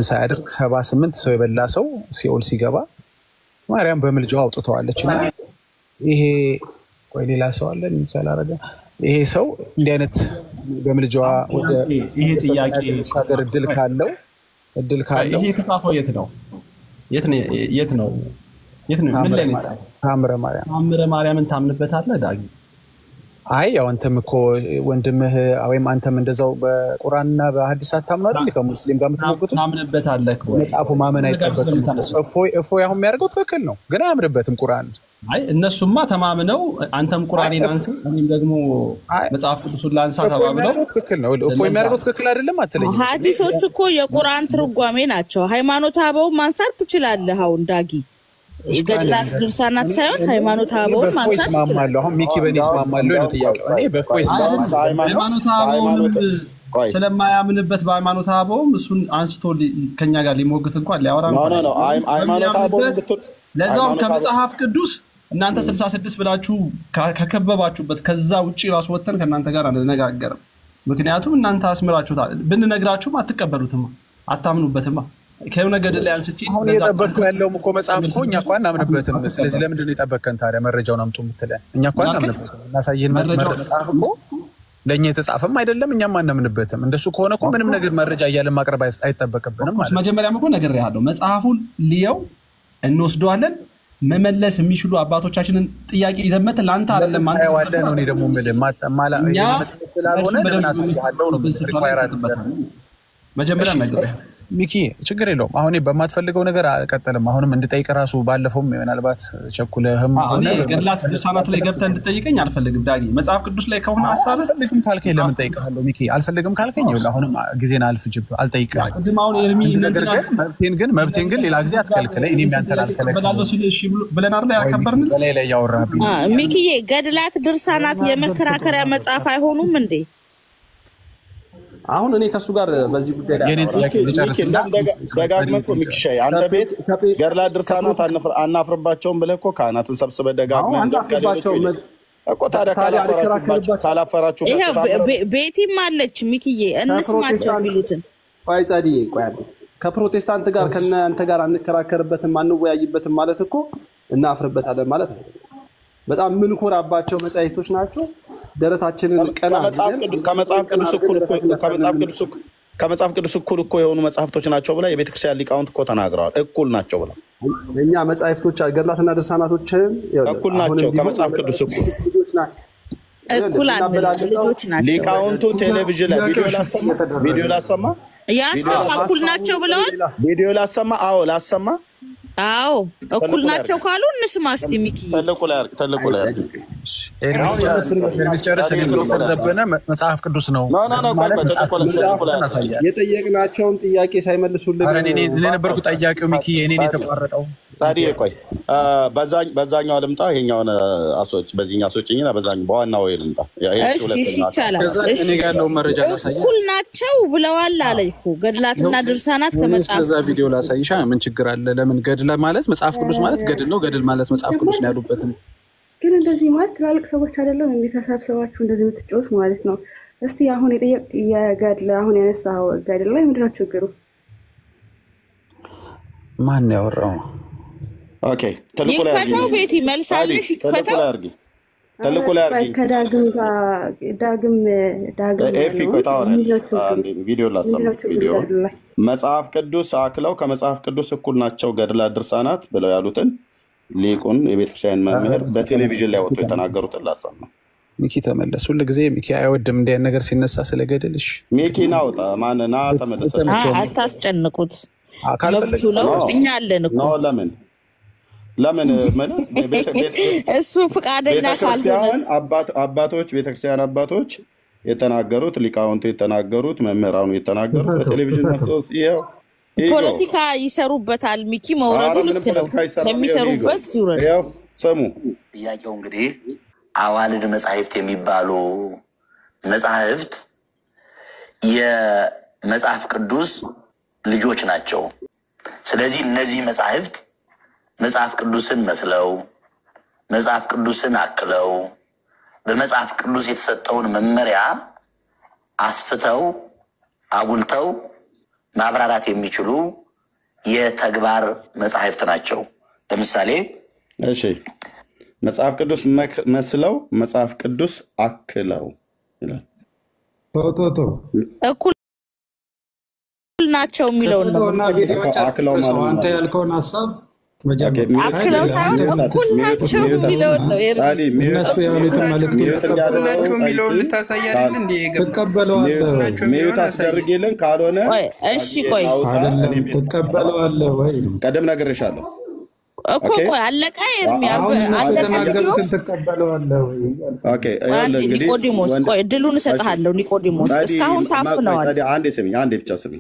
ሳያደርግ 78 ሰው የበላ ሰው ሲኦል ሲገባ ማርያም በምልጃው አውጥተዋለች ይሄ ወይ ሌላ ሰው አለ ሚካኤል አረጋ ይሄ ሰው እንዲህ አይነት በምልጃዋ ወደ ይሄ ጥያቄ ሀገር እድል ካለው ይሄ ተጻፈው የት ነው ምን ላይ ነው ታምረ ማርያምን ታምንበታለህ ዳጊ? አይ ያው አንተም እኮ ወንድምህ ወይም አንተም እንደዛው በቁርአንና በሐዲሳት ታምናለህ እንዴ? ከሙስሊም ጋር የምትሞግቱት ታምንበታለህ ወይ? መጽሐፉ ማመን አይጠበቅም። እፎይ አሁን የሚያደርገው ትክክል ነው፣ ግን አያምንበትም ቁርአን። አይ እነሱማ ተማምነው አንተም ቁርአኔን አንሳ እኔም ደግሞ መጽሐፍ ቅዱስን ላንሳ ተባብለው ትክክል ነው። እፎይ የሚያደርገው ትክክል አይደለም አትለኝ። ሐዲሶች እኮ የቁርአን ትርጓሜ ናቸው። ሃይማኖት አበው ማንሳት ትችላለህ አሁን ዳጊ የገድላት ድርሳናት ሳይሆን ሃይማኖት አበውን ማንሳት ይስማማለሁ። አሁን ሚኪ በኔ ይስማማለሁ ነው ጥያቄው። እኔ በፎይ ይስማማለሁ። ሃይማኖት አበውን ስለማያምንበት በሃይማኖት አበውም እሱን አንስቶ ከኛ ጋር ሊሞግት እንኳን ሊያወራ ነው። ሃይማኖት አበውን ለዛውም ከመጽሐፍ ቅዱስ እናንተ 66 ብላችሁ ከከበባችሁበት ከዛ ውጪ ራስ ወተን ከናንተ ጋር አንነጋገርም። ምክንያቱም እናንተ አስመራችሁታል። ብንነግራችሁም አትቀበሉትም፣ አታምኑበትም። ከሆነ ገደል ላይ አንስቼ አሁን የጠበቅኩ ያለውም እኮ መጽሐፍ እኮ እኛ እኮ አናምንበትም። ስለዚህ ለምንድን ነው የጠበቅከን ታዲያ? መረጃውን አምጡ የምትለን እኛ እኮ አናምንበትም። እናሳየን መጽሐፍ እኮ ለእኛ የተጻፈም አይደለም፣ እኛም አናምንበትም። እንደሱ ከሆነ እኮ ምንም ነገር መረጃ እያለን ማቅረብ አይጠበቅብንም ማለት ነው። መጀመሪያም እኮ ነግሬሃለሁ፣ መጽሐፉን ልየው እንወስደዋለን። መመለስ የሚችሉ አባቶቻችንን ጥያቄ ይዘመት ላንተ አይደለም አንተ ያዋለ ነው። እኔ ደግሞ ማላ ስላልሆነ ለምን አሳያለሁ ነው መጀመሪያ ነግሬሃለሁ። ሚኪ ችግር የለውም። አሁን በማትፈልገው ነገር አልቀጥልም። አሁንም እንድጠይቅ ራሱ ባለፈውም ምናልባት ቸኩለህም እኔ ገድላት ድርሳናት ላይ ገብተህ እንድጠይቀኝ አልፈልግም ዳጊ። መጽሐፍ ቅዱስ ላይ ከሆነ ሐሳብ አልፈልግም ካልከኝ ለምን ጠይቀሃለሁ ሚኪ? አልፈልግም ካልከኝ ይኸውልህ አሁንም ጊዜን አልፍጅብ አልጠይቅም። ቅድም አሁን ኤርሚ መብቴን ግን ሌላ ጊዜ አትከልክለኝ። እኔም ያንተን አልከለክልም እሺ ብለን አይደል ያከበርን። በላይ ላይ ያወራብኝ ሚኪዬ ገድላት ድርሳናት የመከራከሪያ መጽሐፍ አይሆኑም እንዴ? አሁን እኔ ከሱ ጋር በዚህ ጉዳይ ላይ የኔን ጥያቄ ልጨርስና ደጋግመህ እኮ ሚክሻይ አንተ ቤት ገድላት ድርሳናት አናፍርባቸውም ብለህ እኮ ካህናትን ሰብስበህ ደጋግመህ እንደከለከለች እኮ ታዲያ ካላፈራችሁ ቤቲም አለች ሚኪዬ እንስማቸው የሚሉትን ቆይ ጻዲዬ ቆይ ከፕሮቴስታንት ጋር ከእናንተ ጋር አንከራከርበትም አንወያይበትም ማለት እኮ እናፍርበታለን ማለት አይደለም። በጣም ምንኮራባቸው መጻሕፍቶች ናቸው። ደረታችንን ቀና ከመጽሐፍ ቅዱስ እኩል እኮ የሆኑ መጽሐፍቶች ናቸው ብላ የቤተክርስቲያን ሊቃውንት እኮ ተናግረዋል። እኩል ናቸው ብላ እኛ መጽሐፍቶች ገድላትና ድርሳናቶችን እኩል ናቸው ከመጽሐፍ ቅዱስ እኩል ልጆች ናቸው። ሊቃውንቱ ቴሌቪዥን ላይ ቪዲዮ ላሰማ ያሰማ እኩል ናቸው ብለዋል። ቪዲዮ ላሰማ ላሰማ አዎ እኩል ናቸው ካሉ እንስማ እስቲ ሚኪ ተልቁ ላይ ሚስጨርስ ዶክተር ዘበነ መጽሐፍ ቅዱስ ነው የጠየቅናቸውን ጥያቄ ሳይመልሱልን እኔ ነበርኩ ጠያቂው ሚኪ እኔ የተቋረጠው ታዲያ ቆይ በዛኛው ልምጣ ይሄኛውን አሶች በዚህኛው አሶችኝና በዛኛው በዋናው ልምጣ እሺ ይቻላል እኔ ጋር ያለው መረጃ ላሳይ እኩል ናቸው ብለዋል አለይኩ ገድላትና ድርሳናት ከመጽሐፍ ከዛ ቪዲዮ ላሳይሻ ምን ችግር አለ ለምን ገድል ማለት መጽሐፍ ቅዱስ ማለት ገድል ነው ገድል ማለት መጽሐፍ ቅዱስ ነው ያሉበት ግን እንደዚህ ማለት ትላልቅ ሰዎች አይደለም እንዴተሳብሰባችሁ እንደዚህ የምትጮስ ማለት ነው። እስቲ አሁን የገድል አሁን ያነሳው ገድል ላይ ምንድነው ችግሩ? ማን ያወራው? ኦኬ ተልቆ ላይ ይፈታው ቤቲ መልሳለሽ ይፈታው ተልቆ ላይ አርጊ ዳግም ኤፊ ቆይታው ቪዲዮ ላሰማ ቪዲዮ መጽሐፍ ቅዱስ አክለው ከመጽሐፍ ቅዱስ እኩል ናቸው ገድላት ድርሳናት ብለው ያሉትን ሊቁን የቤተክርስቲያን መምህር በቴሌቪዥን ላይ ወጥቶ የተናገሩትን ላሰማ። ሚኪ ተመለስ። ሁሉ ጊዜ ሚኪ አይወድም እንደ ነገር ሲነሳ ስለገደልሽ ሚኪ ናውጣ ማንና ተመለሰ። አታስጨንቁት መብቱ ነው። እኛ አለን እኮ ለምን እሱ ፍቃደኛ ካልሆነ አባቶች ቤተክርስቲያን አባቶች የተናገሩት ሊቃውንቱ የተናገሩት መምህራኑ የተናገሩት በቴሌቪዥን መስጠት ይሄው ፖለቲካ ይሰሩበታል። ሚኪ መውረዱ ልክ ነው። ከሚሰሩበት ይውረድ። ያው ሰሙ ጥያቄው እንግዲህ አዋልድ መጻሕፍት የሚባሉ መጻሕፍት የመጽሐፍ ቅዱስ ልጆች ናቸው። ስለዚህ እነዚህ መጻሕፍት መጽሐፍ ቅዱስን መስለው መጽሐፍ ቅዱስን አክለው በመጽሐፍ ቅዱስ የተሰጠውን መመሪያ አስፍተው አጉልተው ማብራራት የሚችሉ የተግባር መጻሕፍት ናቸው። ለምሳሌ እሺ መጽሐፍ ቅዱስ መስለው መጽሐፍ ቅዱስ አክለው ይላል። እኩል ናቸው የሚለውን ነው። አክለው ማለት አንተ ያልከውን ሐሳብ አክለው ሳይሆን እኩል ናቸው የሚለውን ነው። እነሱ ያሉትን መልእክት ናቸው የሚለውን ልታሳያለን እንዴ? ትቀበለዋለህ? ሚዩት አስደርግልን ካልሆነ እሺ ቆይ አይደለም ትቀበለዋለህ ወይ? ቀደም ነግሬሻለሁ እኮ ቆይ አለቃ ኤርሚ ተናገሩትን ትቀበለዋለህ ወይ? ኦኬ ኒቆዲሞስ ቆይ እድሉን እሰጥሃለሁ። ኒቆዲሞስ እስካሁን ታፍነዋል። አንዴ ብቻ ስሚ።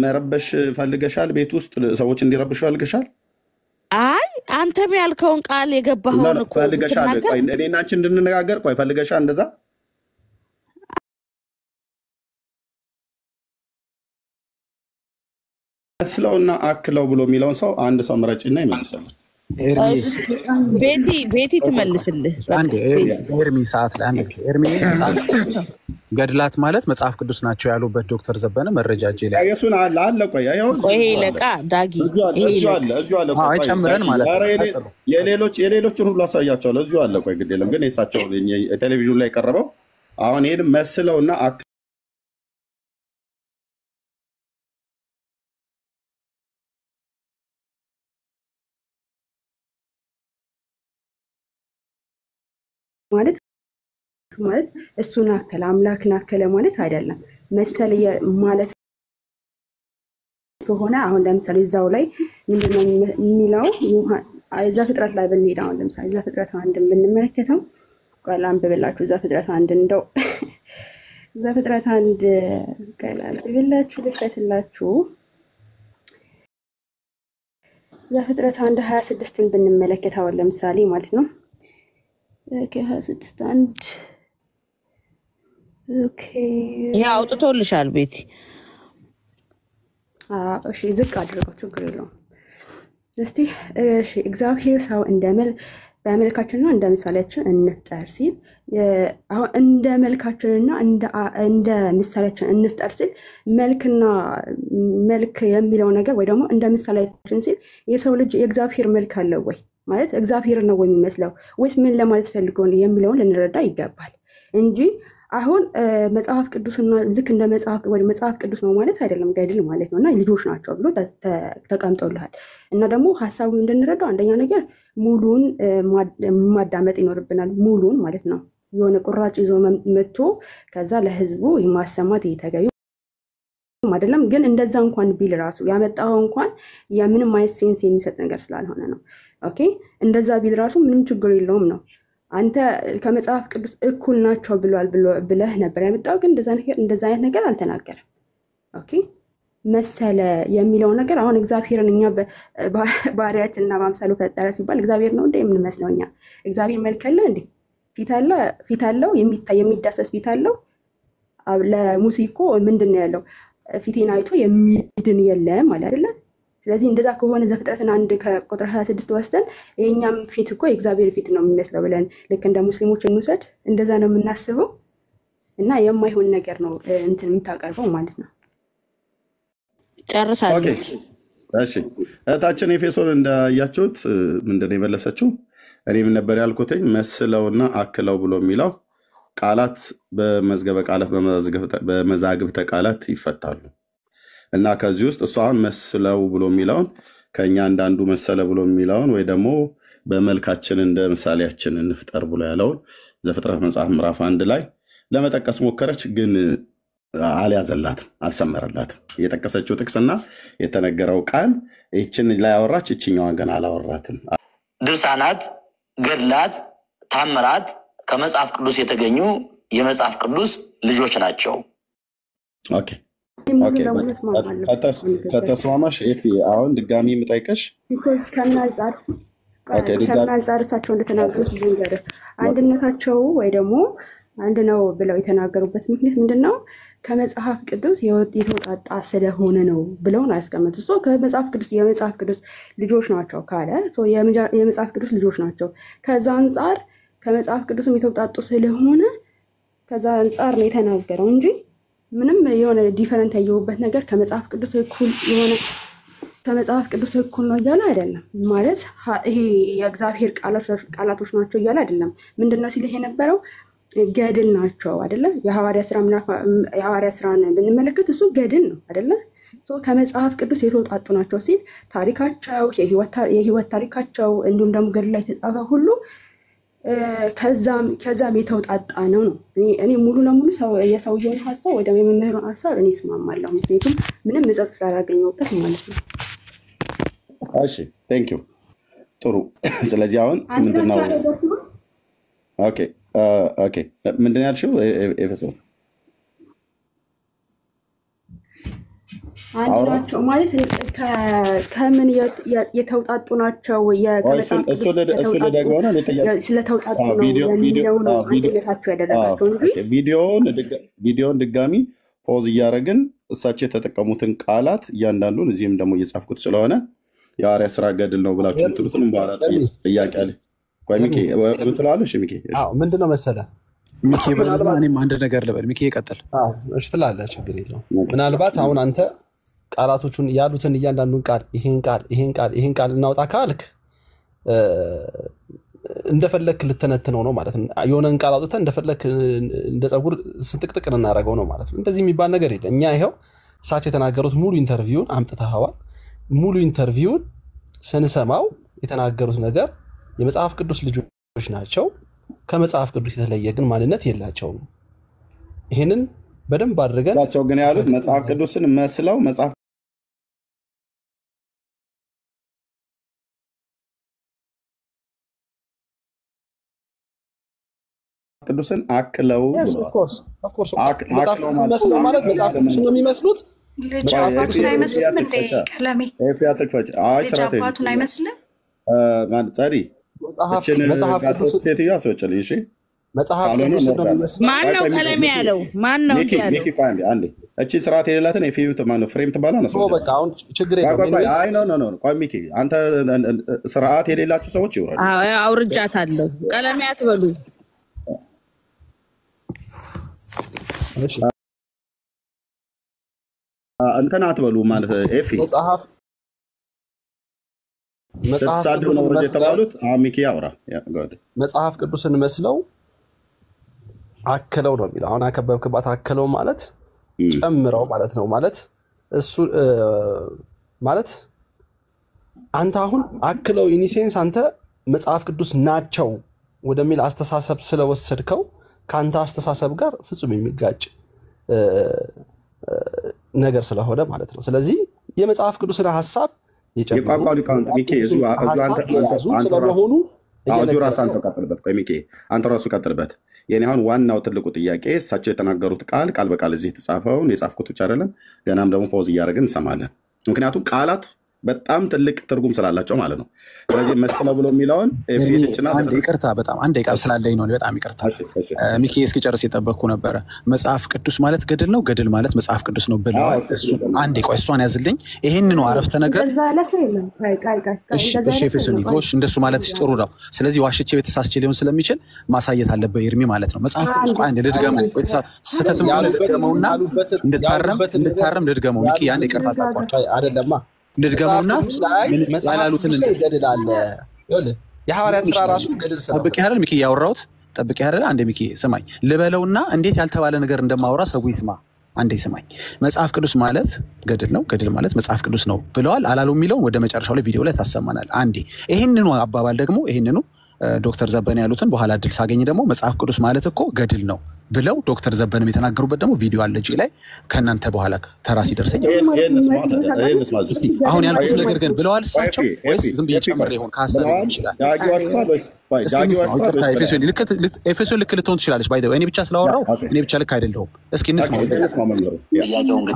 መረበሽ ፈልገሻል? ቤት ውስጥ ሰዎች እንዲረብሹ ፈልገሻል? አይ አንተም ያልከውን ቃል የገባኸውን እኮ ፈልገሻል። ቆይ እኔና አንቺ እንድንነጋገር ቆይ ፈልገሻል እንደዛ? መስለውና አክለው ብሎ የሚለውን ሰው አንድ ሰው ምረጭና ይመልሳል። ቤቲ ትመልስልህ። ኤርሚ ሰዓት ላይ አንድ ኤርሚ ገድላት ማለት መጽሐፍ ቅዱስ ናቸው ያሉበት ዶክተር ዘበነ መረጃ እጄ ላይ እሱን አለ ቆይ ይሄ ለቃ ዳጊ እዚሁ አለ ጨምረን ማለት ነው። የሌሎችን ሁሉ አሳያቸዋለሁ። እዚሁ አለ ቆይ ግድ የለም ግን የእሳቸው ቴሌቪዥን ላይ ቀረበው አሁን ይሄን መስለውና ማለት እሱን አከለ አምላክን አከለ ማለት አይደለም። መሰለ ማለት ከሆነ አሁን ለምሳሌ እዛው ላይ ምንድነው የሚለው እዛ ፍጥረት ላይ ብንሄድ አሁን ለምሳሌ እዛ ፍጥረት አንድን ብንመለከተው ቃል አንብብላችሁ እዛ ፍጥረት አንድ እንደው እዛ ፍጥረት አንድ ቃል አንብብላችሁ ልከትላችሁ እዛ ፍጥረት አንድ 26ን ብንመለከተው ለምሳሌ ማለት ነው ከ26 አንድ ኦኬ ይሄ አውጥቶልሻል ቤቲ። እሺ ዝቅ አድርገው ችግር የለውም። እስቲ እሺ እግዚአብሔር ሰው በመልካችንና እንደ ምሳሌያችን እንፍጠር ሲል አሁን እንደ መልካችንና እንደ ምሳሌያችን እንፍጠር ሲል መልክና መልክ የሚለው ነገር ወይ ደግሞ እንደ ምሳሌያችን ሲል የሰው ልጅ የእግዚአብሔር መልክ አለው ወይ ማለት እግዚአብሔር ነው ወይ የሚመስለው ወይስ ምን ለማለት ፈልገው ነው የሚለውን ልንረዳ ይገባል እንጂ አሁን መጽሐፍ ቅዱስና ልክ እንደ መጽሐፍ ቅዱስ ነው ማለት አይደለም ገድል ማለት ነውና ልጆች ናቸው ብሎ ተቀምጦልሃል እና ደግሞ ሐሳቡን እንድንረዳው አንደኛ ነገር ሙሉን ማዳመጥ ይኖርብናል ሙሉን ማለት ነው የሆነ ቁራጭ ይዞ መጥቶ ከዛ ለህዝቡ የማሰማት ይተገዩ አይደለም ግን እንደዛ እንኳን ቢል ራሱ ያመጣው እንኳን የምንም አይነት ሴንስ የሚሰጥ ነገር ስላልሆነ ነው ኦኬ እንደዛ ቢል ራሱ ምንም ችግር የለውም ነው አንተ ከመጽሐፍ ቅዱስ እኩል ናቸው ብለህ ነበር ያመጣው ግን እንደዛ አይነት ነገር አልተናገረም ኦኬ መሰለ የሚለው ነገር አሁን እግዚአብሔርን እኛ ባሪያችንና በአምሳሉ ፈጠረ ሲባል እግዚአብሔር ነው እንደ የምንመስለው እኛ እግዚአብሔር መልክ አለ እንዴ ፊት አለው የሚዳሰስ ፊት አለው ለሙሴ እኮ ምንድነው ያለው ፊቴን አይቶ የሚድን የለም ማለት አይደለ ስለዚህ እንደዛ ከሆነ ዘፍጥረትን አንድ ከቁጥር 26 ወስደን የኛም ፊት እኮ የእግዚአብሔር ፊት ነው የሚመስለው ብለን ልክ እንደ ሙስሊሞች እንውሰድ እንደዛ ነው የምናስበው እና የማይሆን ነገር ነው እንትን የምታቀርበው ማለት ነው ጨርሳለች እሺ እታችን ኤፌሶን እንዳያችሁት ምንድነው የመለሰችው እኔ ምን ነበር ያልኩትኝ መስለውና አክለው ብሎ የሚለው ቃላት በመዝገበ ቃላት በመዛግብተ ቃላት ይፈታሉ እና ከዚህ ውስጥ እሱ አሁን መስለው ብሎ የሚለውን ከኛ አንዳንዱ መሰለ ብሎ የሚለውን ወይ ደግሞ በመልካችን እንደ ምሳሌያችን እንፍጠር ብሎ ያለውን ዘፍጥረት መጽሐፍ ምዕራፍ 1 ላይ ለመጠቀስ ሞከረች ግን አልያዘላትም አልሰመረላትም የጠቀሰችው ጥቅስና የተነገረው ቃል እቺን ላይ አወራች እቺኛዋን ገና አላወራትም ድርሳናት ገድላት ታምራት ከመጽሐፍ ቅዱስ የተገኙ የመጽሐፍ ቅዱስ ልጆች ናቸው ኦኬ ከተስማማሽ አሁን ድጋሚ የምጠይቀሽ ከናንጻር እሳቸው እንደተናገሩት ልንገር አንድነታቸው ወይ ደግሞ አንድ ነው ብለው የተናገሩበት ምክንያት ምንድነው ከመጽሐፍ ቅዱስ የተወጣጣ ስለሆነ ነው ብለው አያስቀምጡ የመጽሐፍ ቅዱስ ልጆች ናቸው ካለ የመጽሐፍ ቅዱስ ልጆች ናቸው ከዛ አንጻር ከመጽሐፍ ቅዱስም የተወጣጡ ስለሆነ ከዛ አንጻር ነው የተናገረው እንጂ ምንም የሆነ ዲፈረንት ያየውበት ነገር ከመጽሐፍ ቅዱስ እኩል የሆነ ከመጽሐፍ ቅዱስ እኩል ነው እያለ አይደለም። ማለት ይሄ የእግዚአብሔር ቃላቶች ናቸው እያለ አይደለም። ምንድነው ሲል የነበረው ገድል ናቸው አይደለ? የሐዋርያ ስራን ብንመለከት እሱ ገድል ነው አይደለ? ከመጽሐፍ ቅዱስ የተውጣጡ ናቸው ሲል ታሪካቸው፣ የህይወት ታሪካቸው እንዲሁም ደግሞ ገድል ላይ የተጻፈ ሁሉ ከዛም የተውጣጣ ነው። እኔ ሙሉ ለሙሉ የሰውየውን ሀሳብ ወይ ደግሞ የመምህሩን ሀሳብ እኔ እስማማለሁ። ምክንያቱም ምንም ንጽጽ ስላላገኘሁበት ማለት ነው። እሺ ቴንክ ዩ ጥሩ። ስለዚህ አሁን ምንድነው ኦኬ ምንድን ያልሽው ኤፌሶን አንድ ናቸው ማለት ከምን የተውጣጡ ናቸው? ስለተውጣጡ ነው የሚለውን አይነታቸው ያደረጋቸው እንጂ ቪዲዮውን ድጋሚ ፖዝ እያደረግን እሳቸው የተጠቀሙትን ቃላት እያንዳንዱን እዚህም ደግሞ እየጻፍኩት ስለሆነ የሐዋርያ ስራ ገድል ነው ብላችሁ የምትሉትን በኋላ ጥያቄ አለ። ቆይ ሚኪ ምትላለሽ? ሚኪ ምንድነው መሰለህ ሚኪ ብለና እኔም አንድ ነገር ልበል። ሚኪ ይቀጥል። እሺ ትላለህ፣ ችግር የለውም። ምናልባት አሁን አንተ ቃላቶቹን ያሉትን እያንዳንዱን ቃል ይሄን ቃል እናውጣ ካልክ እንደፈለክ ልተነትነው ነው ማለት ነው። የሆነን ቃል አውጥተህ እንደፈለክ እንደ ፀጉር ስንጥቅጥቅ እናደርገው ነው ማለት ነው። እንደዚህ የሚባል ነገር የለም። እኛ ይሄው እሳቸው የተናገሩት ሙሉ ኢንተርቪውን አምጥተዋል። ሙሉ ኢንተርቪውን ስንሰማው የተናገሩት ነገር የመጽሐፍ ቅዱስ ልጆች ናቸው። ከመጽሐፍ ቅዱስ የተለየ ግን ማንነት የላቸውም። ይሄንን በደንብ አድርገን ታቸው ግን ያሉት መጽሐፍ ቅዱስን መስለው መጽሐፍ ቅዱስን አክለው መጽሐፍ ቅዱስን ማለት መጽሐፍ ቅዱስን ነው የሚመስሉት። ልጃባቱን አይመስልም እንዴ? ቀለሜ ልጃባቱን አይመስልም? ጸሪ መጽሐፍ ቅዱስ ሴትዮ አትወጭልኝ። እሺ መጽሐፍ ቅዱስ ነው የሚመስለው። ማን ነው ቀለሜ ያለው? ማን ነው ያለው? ሚኪ ፋንዲ አንዴ እቺ ስርዓት የሌላትን ፍሬም ትባላ ነው። በቃ አሁን ችግር የለም። አይ ኖ ቆይ ሚኪ አንተ ስርዓት የሌላችሁ ሰዎች ይወራሉ። አውርጃታለሁ። ቀለሜ አትበሉ። እሺ እንትን አትበሉ ማለት ኤፊ መጽሐፍ ነው የተባሉት። ሚኪ ያውራ መጽሐፍ ቅዱስን መስለው አክለው ነው የሚለው። አሁን አከበብክባት አክለው ማለት ጨምረው ማለት ነው። ማለት እሱ ማለት አንተ አሁን አክለው ኢኒሴንስ አንተ መጽሐፍ ቅዱስ ናቸው ወደሚል አስተሳሰብ ስለወሰድከው ከአንተ አስተሳሰብ ጋር ፍጹም የሚጋጭ ነገር ስለሆነ ማለት ነው። ስለዚህ የመጽሐፍ ቅዱስን ሐሳብ የቋንቋው ሊቃውንት ሚኪ ስለመሆኑ አዙ ራስ አንተ ቀጥልበት። ቆይ ሚኪ አንተ ራሱ ቀጥልበት። የኔ አሁን ዋናው ትልቁ ጥያቄ እሳቸው የተናገሩት ቃል በቃል እዚህ የተጻፈውን የጻፍኩት ብቻ አይደለም፣ ገናም ደግሞ ፖዝ እያደረግን እንሰማለን። ምክንያቱም ቃላት በጣም ትልቅ ትርጉም ስላላቸው ማለት ነው። ስለዚህ መስለው ብሎ የሚለውን ይቅርታ በጣም አንድ ደቂቃ ስላለኝ ነው። በጣም ይቅርታ ሚኪ እስኪጨርስ የጠበቅኩ ነበረ። መጽሐፍ ቅዱስ ማለት ገድል ነው፣ ገድል ማለት መጽሐፍ ቅዱስ ነው ብለዋል። አንዴ ቆይ እሷን ያዝልኝ። ይሄን ነው አረፍተ ነገር ጎሽ እንደሱ ማለት ጥሩ ነው። ስለዚህ ዋሽቼ ቤተሳስቼ ሊሆን ስለሚችል ማሳየት አለበት ኤርሚ ማለት ነው። መጽሐፍ ቅዱስ ቆይ አንዴ ልድገመው፣ ስህተትም ልድገመውና እንድታረም ልድገመው። ሚኪ አንዴ ይቅርታ ታቋርጥ አይደለማ ልድገመውና ያላሉትን ገድል አለ። የሐዋርያት ሥራ ራሱ ገድል ሰው ጠብቄ አይደል ሚኪ ያወራሁት ጠብቄ አይደል። አንዴ ሚኪ ስማኝ ልበለውና እንዴት ያልተባለ ነገር እንደማወራ ሰው ይስማ። አንዴ ስማኝ። መጽሐፍ ቅዱስ ማለት ገድል ነው፣ ገድል ማለት መጽሐፍ ቅዱስ ነው ብለዋል አላሉ የሚለውን ወደ መጨረሻው ላይ ቪዲዮ ላይ ታሰማናል። አንዴ ይሄንኑ አባባል ደግሞ ይሄንኑ ዶክተር ዘበነ ያሉትን በኋላ እድል ሳገኝ ደግሞ መጽሐፍ ቅዱስ ማለት እኮ ገድል ነው ብለው ዶክተር ዘበነም የተናገሩበት ደግሞ ቪዲዮ አለ እጅ ላይ ከእናንተ በኋላ ተራ ሲደርሰኝ አሁን ያልኩት ነገር ግን ብለዋል እሳቸው ወይስ ዝም ብዬ ጨምሬ ይሆን? ከሀሳብ ይችላል ኤፌሶን ልክ ልትሆን ትችላለች። ባይ ዘ ወይ እኔ ብቻ ስላወራው እኔ ብቻ ልክ አይደለሁም። እስኪ እንስማው።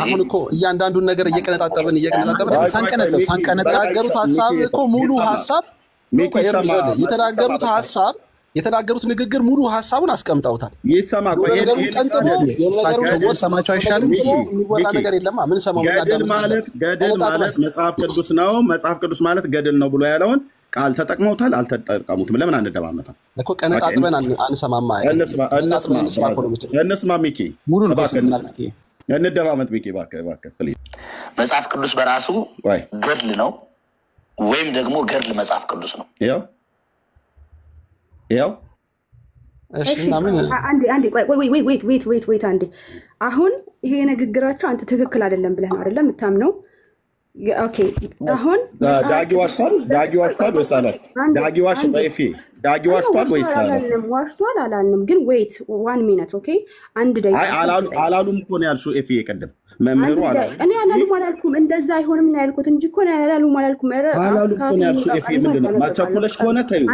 አሁን እኮ እያንዳንዱን ነገር እየቀነጣጠብን ሳንቀነጣጠብ ሀሳብ እኮ ሙሉ ሀሳብ የተናገሩት ንግግር ሙሉ ሀሳቡን አስቀምጠውታል። ይሰማ ሰማቸው አይሻልም? ነገር የለማ ምን ሰማው ገድል ማለት መጽሐፍ ቅዱስ ነው፣ መጽሐፍ ቅዱስ ማለት ገድል ነው ብሎ ያለውን ቃል ተጠቅመውታል አልተጠቀሙትም? ለምን አንደማመጣም እኮ ቀነጣጥበን አንሰማማ። እንስማ ሚኪ ሙሉ ነው እንደባመጥ ቢቂ እባክህ ፕሊዝ። መጽሐፍ ቅዱስ በራሱ ገድል ነው ወይም ደግሞ ገድል መጽሐፍ ቅዱስ ነው። ያው አንዴ አንዴ አሁን ይሄ ንግግራቸው አንተ ትክክል አይደለም ብለህ ነው አይደለም የምታምነው? ኦኬ አሁን ዳጊ ዋሽቷል ወይስ አላል? ዳጊ ዋሽቷል ወይስ አላል? ዋሽቷል አላልንም፣ ግን ዌይት 1 ሚኒት ኦኬ። አንድ ደቂቃ አላሉም እኮ ነው ያልሽው ኤፊ ቀደም መምህሩ አላሉ። እኔ አላሉም አላልኩም፣ እንደዛ አይሆንም ነው ያልኩት እንጂ እኮ አላሉም አላልኩም። አላሉም እኮ ነው ያልሽው ኤፊ። ምንድነው ማቻኩለሽ ከሆነ ተይው፣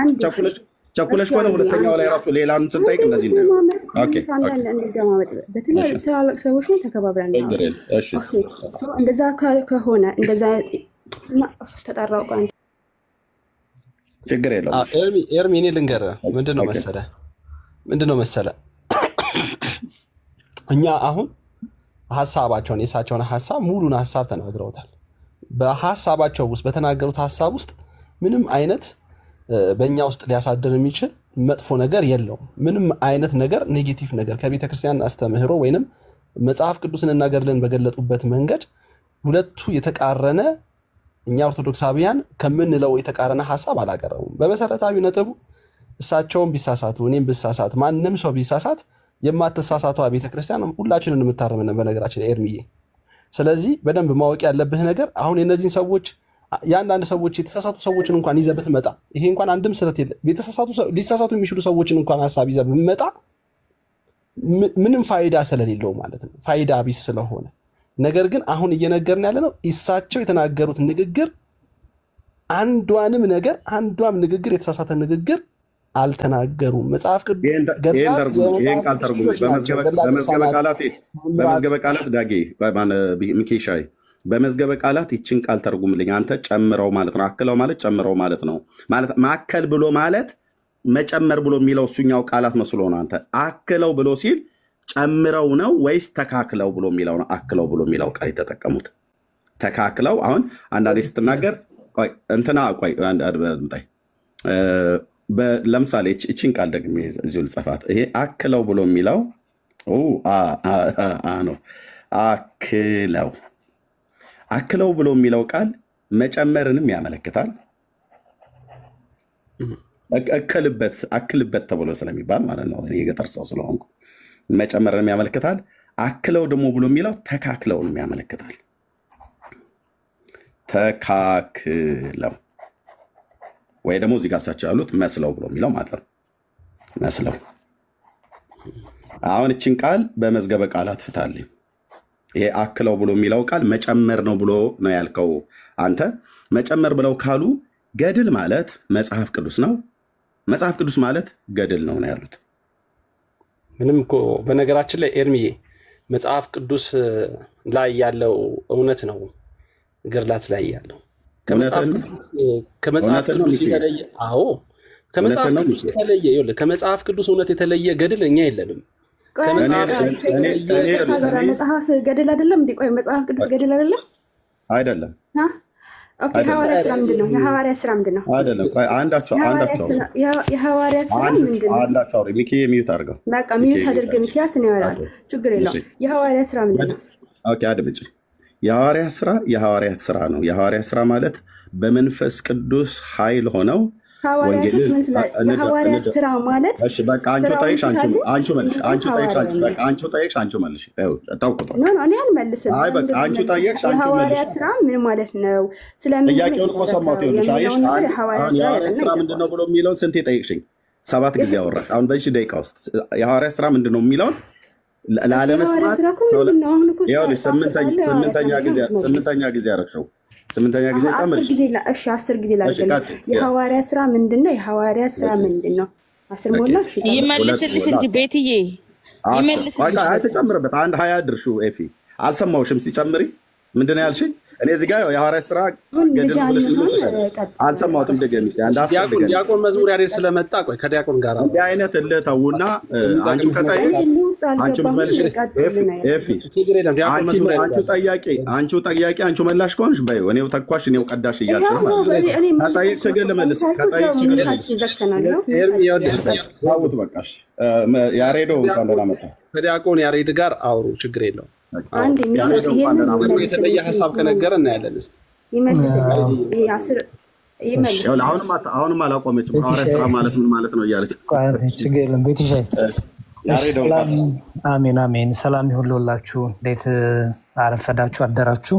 ቸኩለሽ ከሆነ ሁለተኛው ላይ ራሱ ሌላን ስንጠይቅ እንደዚህ ነው። ኦኬ በተለይ ትላልቅ ሰዎች ነው ተከባብረን ነው። እሺ እንደዛ ከሆነ እንደዛ ተጣራው ቃል ችግር የለውም። ኤርሚ እኔ ልንገርህ ምንድነው መሰለ እኛ አሁን ሀሳባቸውን የሳቸውን ሀሳብ ሙሉን ሀሳብ ተናግረውታል። በሀሳባቸው ውስጥ በተናገሩት ሀሳብ ውስጥ ምንም አይነት በእኛ ውስጥ ሊያሳድር የሚችል መጥፎ ነገር የለውም። ምንም አይነት ነገር ኔጌቲቭ ነገር ከቤተ ክርስቲያን አስተምህሮ ወይንም መጽሐፍ ቅዱስንና ገድልን በገለጡበት መንገድ ሁለቱ የተቃረነ እኛ ኦርቶዶክሳውያን ከምንለው የተቃረነ ሀሳብ አላቀረቡም። በመሰረታዊ ነጥቡ እሳቸውን ቢሳሳቱ እኔም ብሳሳት ማንም ሰው ቢሳሳት የማትሳሳቷ ቤተ ክርስቲያን ሁላችንን የምታረመን በነገራችን ኤርሚዬ። ስለዚህ በደንብ ማወቅ ያለብህ ነገር አሁን የነዚህን ሰዎች ያንዳንድ ሰዎች የተሳሳቱ ሰዎችን እንኳን ይዘህ ብትመጣ ይሄ እንኳን አንድም ስህተት የለም። ሊሳሳቱ የሚችሉ ሰዎችን እንኳን ሀሳብ ይዘህ ብትመጣ ምንም ፋይዳ ስለሌለው ማለት ነው፣ ፋይዳ ቢስ ስለሆነ። ነገር ግን አሁን እየነገርን ያለ ነው እሳቸው የተናገሩት ንግግር አንዷም ንግግር የተሳሳተ ንግግር አልተናገሩም። መጽሐፍ ቅዱስ በመዝገበ ቃላት ዳጌ ሚኬሻይ በመዝገበ ቃላት ይችን ቃል ተርጉምልኝ አንተ። ጨምረው ማለት ነው፣ አክለው ማለት ጨምረው ማለት ነው። ማለት ማከል ብሎ ማለት መጨመር ብሎ የሚለው እሱኛው ቃላት መስሎ ነው። አንተ አክለው ብሎ ሲል ጨምረው ነው ወይስ ተካክለው ብሎ የሚለው ነው? አክለው ብሎ የሚለው ቃል የተጠቀሙት ተካክለው። አሁን አንዳንዴ ስትናገር እንትና ለምሳሌ እችን ቃል ደግሜ እዚሁ ልጽፋት። ይሄ አክለው ብሎ የሚለው ነው። አክለው ብሎ የሚለው ቃል መጨመርንም ያመለክታል። አክልበት ተብሎ ስለሚባል ማለት ነው። እኔ የገጠር ሰው ስለሆንኩ መጨመርንም ያመለክታል። አክለው ደግሞ ብሎ የሚለው ተካክለውንም ያመለክታል። ተካክለው ወይ ደግሞ እዚህ ጋር ሳቸው ያሉት መስለው ብሎ የሚለው ማለት ነው። መስለው አሁን እችን ቃል በመዝገበ ቃላት ፍታልኝ። ይሄ አክለው ብሎ የሚለው ቃል መጨመር ነው ብሎ ነው ያልከው አንተ። መጨመር ብለው ካሉ ገድል ማለት መጽሐፍ ቅዱስ ነው፣ መጽሐፍ ቅዱስ ማለት ገድል ነው ያሉት። ምንም እኮ በነገራችን ላይ ኤርሚዬ መጽሐፍ ቅዱስ ላይ ያለው እውነት ነው ገድላት ላይ ያለው ከመጽሐፍ ቅዱስ የተለየ ከመጽሐፍ ቅዱስ እውነት የተለየ ገድል እኛ የለንም። መጽሐፍ ገድል አይደለም እንዴ? ቆይ መጽሐፍ ቅዱስ ገድል አይደለም? አይደለም። ኦኬ ሐዋርያ ስራ ምንድን ነው? የሐዋርያ ስራ ምንድን ነው? አይደለም። ቆይ አንዳቸው የሐዋርያ ስራ ምንድን ነው? አንዳቸው ሚኪ ሚዩት አድርገው። በቃ ሚዩት አድርገ ሚኪያስ ነው ያወራል። ችግር የለውም። የሐዋርያ ስራ ምንድን ነው? ኦኬ አድምጪ። የሐዋርያት ስራ ነው። የሐዋርያት ስራ ማለት በመንፈስ ቅዱስ ኃይል ሆነው የሐዋርያት ስራ ማለት እሺ በቃ አንቺ ጠይቅሽ አንቺ መልሽ። ታውቁት ነው እኔ አልመልስም። አይ በቃ አንቺ ጠይቅሽ አንቺ መልሽ። የሐዋርያት ስራ ምን ማለት ነው? ስለምን ጥያቄውን እኮ ሰማሁት። ይኸውልሽ አየሽ፣ የሐዋርያት ስራ ምንድነው ብሎ የሚለውን ስንቴ ጠይቅሽኝ? 7 ጊዜ አወራሽ። አሁን በዚህ ደቂቃ ውስጥ የሐዋርያት ስራ ምንድነው የሚለውን ላለመስማት ይኸውልሽ ስምንተኛ ጊዜ አደረግሽው። 8ኛ ጊዜ ጨምርሽ። 10 ጊዜ ላድርግ። የሐዋርያት ስራ ምንድነው? የሐዋርያት ስራ ምንድነው? 10 ሞላ። ይመልስልሽ እንጂ ቤትዬ ይመልስልሽ። ተጨምርበት። 20 ድርሹ ኤፊ አልሰማሁሽም። ሲጨምሪ ምንድነው ያልሽኝ? እኔ እዚህ ጋር የሐዋርያት ስራ ገድል ብለሽ አልሰማሁትም። ደገሚ ዲያቆን መዝሙር ያሬድ ስለመጣ ቆይ ከዲያቆን ጋር እንዲህ አይነት እልተውና አንቺ ከጠየቅሽ አንቺ መልሽ። ኤፊ አንቺ ጠያቂ አንቺ መላሽ ከሆንሽ በይው። እኔው ተኳሽ እኔው ቀዳሽ እያልሽ ነው ማለት ነው። ከጠየቅሽ ግን ልመልስ። ከጠየቅሽ ግን ታውት በቃሽ። ያሬዶ እንኳን ደህና መጣ። ከዲያቆን ያሬድ ጋር አውሩ፣ ችግር የለውም። አንድ የሚሉት ይሄንን የተለየ ሐሳብ ከነገረ እናያለን። እስቲ ይመልስ። አሁንም አላቆመችም። ሐዋርያ ሥራ ማለት ምን ማለት ነው እያለች ችግር የለም። ቤትሽ አሜን አሜን። ሰላም ይሁን ለሁላችሁ። እንዴት አረፈዳችሁ አደራችሁ?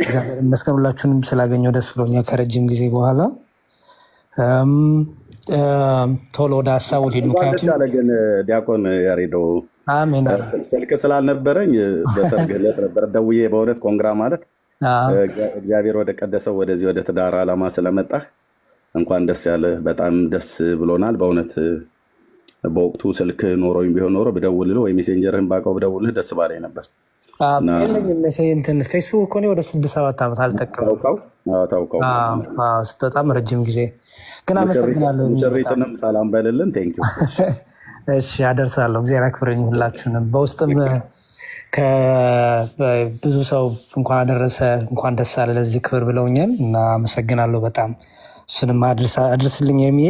እግዚአብሔር ይመስገን። ሁላችሁንም ስላገኘሁ ደስ ብሎኛል ከረጅም ጊዜ በኋላ። ቶሎ ወደ ሀሳቡ ሊድ ምክንያቱም ግን ዲያቆን ያሬዶ አሜን ስልክ ስላልነበረኝ በሰርግ ዕለት ነበር ደውዬ በእውነት ኮንግራ ማለት እግዚአብሔር ወደ ቀደሰው ወደዚህ ወደ ትዳር ዓላማ ስለመጣህ እንኳን ደስ ያለ። በጣም ደስ ብሎናል በእውነት። በወቅቱ ስልክ ኖሮኝ ቢሆን ኖሮ ብደውልልህ ወይ ሜሴንጀርህን ባውቀው ብደውልልህ ደስ ባለኝ ነበር። እንትን ፌስቡክ እኮ ወደ 6-7 ዓመት አልጠቀምኩም። ታውቀው በጣም ረጅም ጊዜ ግን አመሰግናለሁ። ሙሽሪትንም ሰላም በልልን። ቴንክ ዩ። እሺ አደርሳለሁ። እግዚአብሔር ያክብረኝ ሁላችሁንም። በውስጥም ከብዙ ሰው እንኳን አደረሰ እንኳን ደስ አለ ለዚህ ክብር ብለውኛል እና አመሰግናለሁ በጣም። እሱንም አድርስልኝ ኤርሚዬ።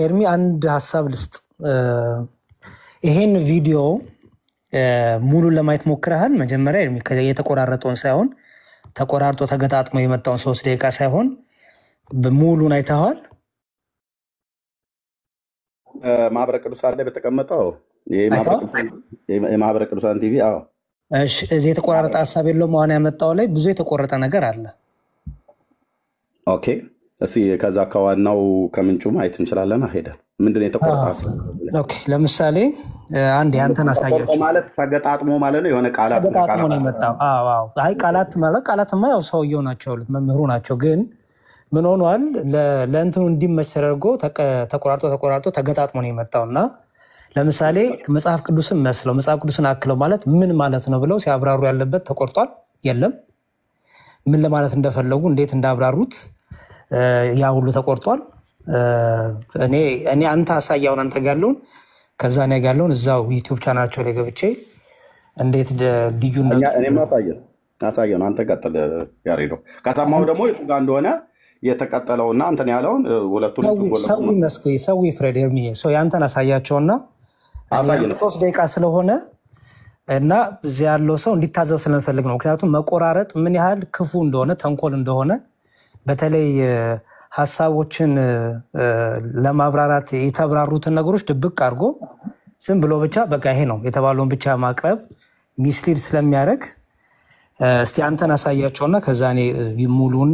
ኤርሚ አንድ ሀሳብ ልስጥ። ይሄን ቪዲዮ ሙሉን ለማየት ሞክረሃል? መጀመሪያ ኤርሚ የተቆራረጠውን ሳይሆን ተቆራርጦ ተገጣጥሞ የመጣውን 3 ደቂቃ ሳይሆን ሙሉን አይተኸዋል? ማህበረ ቅዱሳን ላይ በተቀመጠው የማህበረ ቅዱሳን ቲቪ። አዎ እሺ። እዚህ የተቆራረጠ ሀሳብ የለውም። አሁን ያመጣው ላይ ብዙ የተቆረጠ ነገር አለ። ኦኬ እስኪ ከዛ ከዋናው ከምንጩ ማየት እንችላለን። ሄደን ምንድነው የተቆረጠ ሀሳብ? ኦኬ ለምሳሌ አንድ ያንተን አሳያችሁ። ማለት ተገጣጥሞ ማለት ነው የሆነ ቃላት ተገጣጥሞ ነው የመጣው። አዎ አዎ። አይ ቃላትማ ያው ሰውየው ናቸው መምህሩ ናቸው። ግን ምን ሆኗል? ለእንትኑ እንዲመች ተደርጎ ተቆራርጦ ተገጣጥሞ ነው የመጣውና ለምሳሌ መጽሐፍ ቅዱስን መስለው መጽሐፍ ቅዱስን አክለው ማለት ምን ማለት ነው ብለው ሲያብራሩ ያለበት ተቆርጧል። የለም ምን ለማለት እንደፈለጉ እንዴት እንዳብራሩት ያ ሁሉ ተቆርጧል። እኔ አንተ አሳያውን አንተ ጋለውን ከዛ ነው ያለውን እዛው ዩቲዩብ ቻናላቸው ላይ ገብቼ እንዴት ልዩነት እኔማ አሳየው አንተ ቀጥል ያሬዶ። ከሰማው ደግሞ የቱ ጋር እንደሆነ የተቀጠለውና አንተን ያለውን ሁለቱን ሰው ይፍረድ። ሰው ያንተን አሳያቸውና 3 ደቂቃ ስለሆነ እና እዚያ ያለው ሰው እንዲታዘብ ስለምፈልግ ነው። ምክንያቱም መቆራረጥ ምን ያህል ክፉ እንደሆነ ተንኮል እንደሆነ በተለይ ሀሳቦችን ለማብራራት የተብራሩትን ነገሮች ድብቅ አድርጎ ዝም ብሎ ብቻ በቃ ይሄ ነው የተባለውን ብቻ ማቅረብ ሚስሊድ ስለሚያደርግ እስቲ አንተን አሳያቸውና ከዛ እኔ ሙሉን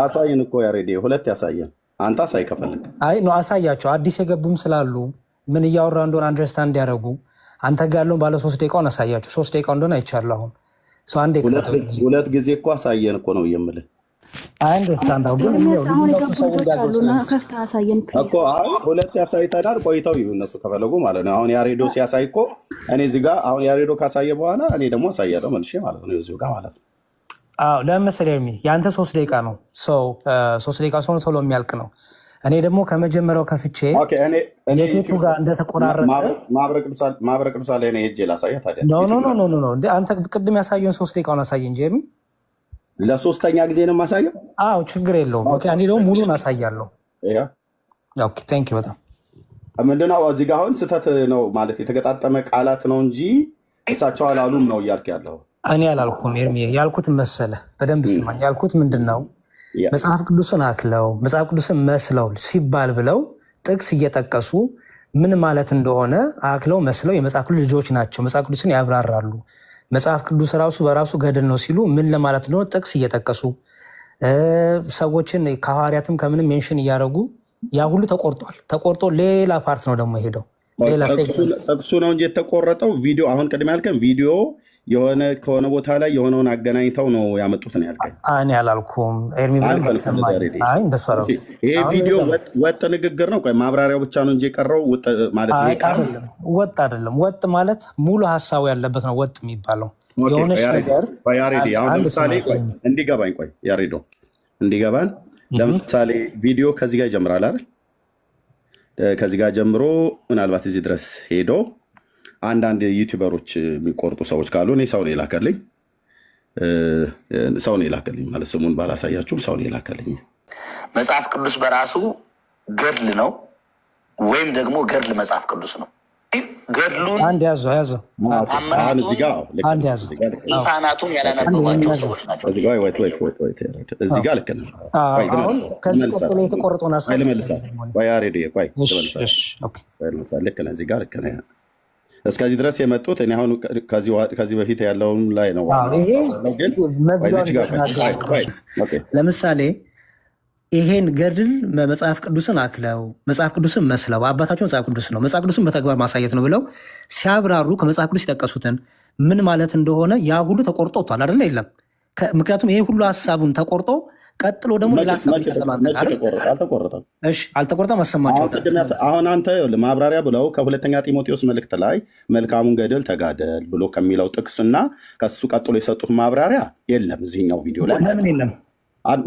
አሳየን እኮ ያሬዲ ሁለት ያሳየን። አንተ አሳይ ከፈለክ። አይ ነው አሳያቸው። አዲስ የገቡም ስላሉ ምን እያወራ እንደሆነ አንደርስታንድ እንዲያደርጉ አንተ ጋር ያለውን ባለ 3 ደቂቃውን አሳያቸው። 3 ደቂቃው እንደሆነ አይቻለሁ። አሁን ሰው አንዴ ሁለት ጊዜ እኮ አሳየን እኮ ነው የምልህ። አንደርስታንድ አሁን እኮ ሁለት ያሳይተናል። ቆይተው ይሁን እነሱ ከፈለጉ ማለት ነው። አሁን ያሬዶ ሲያሳይ እኮ እኔ እዚህ ጋር አሁን ያሬዶ ካሳየ በኋላ እኔ ደግሞ አሳያለሁ መልሼ ማለት ነው እዚሁ ጋር ማለት ነው። አዎ ለምሳሌ ያንተ 3 ደቂቃ ነው። 3 ደቂቃ ሆኖ ቶሎ የሚያልቅ ነው። እኔ ደግሞ ከመጀመሪያው ከፍቼ የቴቱ ጋር እንደተቆራረጠ ማህበረ ቅዱሳን ላይ ነው ሄጄ ላሳያ ታዲያ። ኖ እንደ አንተ ቅድም ያሳየውን 3 ደቂቃውን አሳየን እንጂ ኤርሚ ለሶስተኛ ጊዜ ነው የማሳየው። አዎ ችግር የለውም። ኦኬ እኔ ደግሞ ሙሉን አሳያለሁ። ኦኬ ቴንክ ዩ በጣም ምንድነው እዚህ ጋር አሁን ስህተት ነው ማለት የተገጣጠመ ቃላት ነው እንጂ እሳቸው አላሉም ነው እያልክ ያለው። እኔ አላልኩም ኤርሚ። ያልኩት መሰለህ በደንብ ስማኝ። ያልኩት ምንድነው መጽሐፍ ቅዱስን አክለው መጽሐፍ ቅዱስን መስለው ሲባል ብለው ጥቅስ እየጠቀሱ ምን ማለት እንደሆነ አክለው መስለው የመጽሐፍ ቅዱስ ልጆች ናቸው መጽሐፍ ቅዱስን ያብራራሉ። መጽሐፍ ቅዱስ ራሱ በራሱ ገድል ነው ሲሉ ምን ለማለት እንደሆነ ጥቅስ እየጠቀሱ ሰዎችን ከሐዋርያትም ከምንም ሜንሽን እያደረጉ ያ ሁሉ ተቆርጦ ሌላ ፓርት ነው ደግሞ ሄደው ሌላ ጥቅሱ ነው እንጂ የተቆረጠው ቪዲዮ። አሁን ቅድም ያልከን ቪዲዮ የሆነ ከሆነ ቦታ ላይ የሆነውን አገናኝተው ነው ያመጡት ነው ያልከኝ። እኔ አላልኩም ኤርሚ ብለን ሰማኝ። አይ እንደሱ አላልኩም። ይሄ ቪዲዮ ወጥ ንግግር ነው። ቆይ ማብራሪያው ብቻ ነው እንጂ የቀረው ማለት ነው። ወጥ አይደለም። ወጥ ማለት ሙሉ ሐሳቡ ያለበት ነው ወጥ የሚባለው። የሆነች ነገር ያሬዲ አሁን ለምሳሌ እንዲገባኝ ቆይ ያሬዶ እንዲገባን ለምሳሌ ቪዲዮ ከዚህ ጋር ይጀምራል አይደል? ከዚህ ጋር ጀምሮ ምናልባት እዚህ ድረስ ሄዶ አንዳንድ ዩቲዩበሮች የሚቆርጡ ሰዎች ካሉ እኔ ሰው ነው የላከልኝ ማለት ስሙን ባላሳያችሁም ሰው ነው የላከልኝ። መጽሐፍ ቅዱስ በራሱ ገድል ነው ወይም ደግሞ ገድል መጽሐፍ ቅዱስ ነው። ገድሉን አንድ ያዘው አሁን እዚህ ጋር አንድ ያዘው ድርሳናቱን ያላነበባቸው ሰዎች ናቸው። እዚህ ጋር እዚህ ጋር ልክ ነህ። አሁን ከዚህ ቀጥሎ የተቆረጠውን ሀሳብ ያሬድ ልክ ነህ። እዚህ ጋር ልክ ነህ። እስከዚህ ድረስ የመጡት እኔ አሁን ከዚህ በፊት ያለውን ላይ ነው። ለምሳሌ ይሄን ገድል መጽሐፍ ቅዱስን አክለው መጽሐፍ ቅዱስን መስለው አባታቸው መጽሐፍ ቅዱስ ነው መጽሐፍ ቅዱስን በተግባር ማሳየት ነው ብለው ሲያብራሩ ከመጽሐፍ ቅዱስ የጠቀሱትን ምን ማለት እንደሆነ ያ ሁሉ ተቆርጦ ወጥቷል አይደለ? የለም። ምክንያቱም ይሄ ሁሉ ሀሳቡን ተቆርጦ ቀጥሎ ደግሞ ሌላ ሀሳብ አልተቆረጠም። እሺ አልተቆረጠም። አሰማቸው። አሁን አንተ ማብራሪያ ብለው ከሁለተኛ ጢሞቴዎስ መልእክት ላይ መልካሙን ገድል ተጋደል ብሎ ከሚለው ጥቅስና ከሱ ቀጥሎ የሰጡት ማብራሪያ የለም። እዚህኛው ቪዲዮ ላይ ለምን የለም?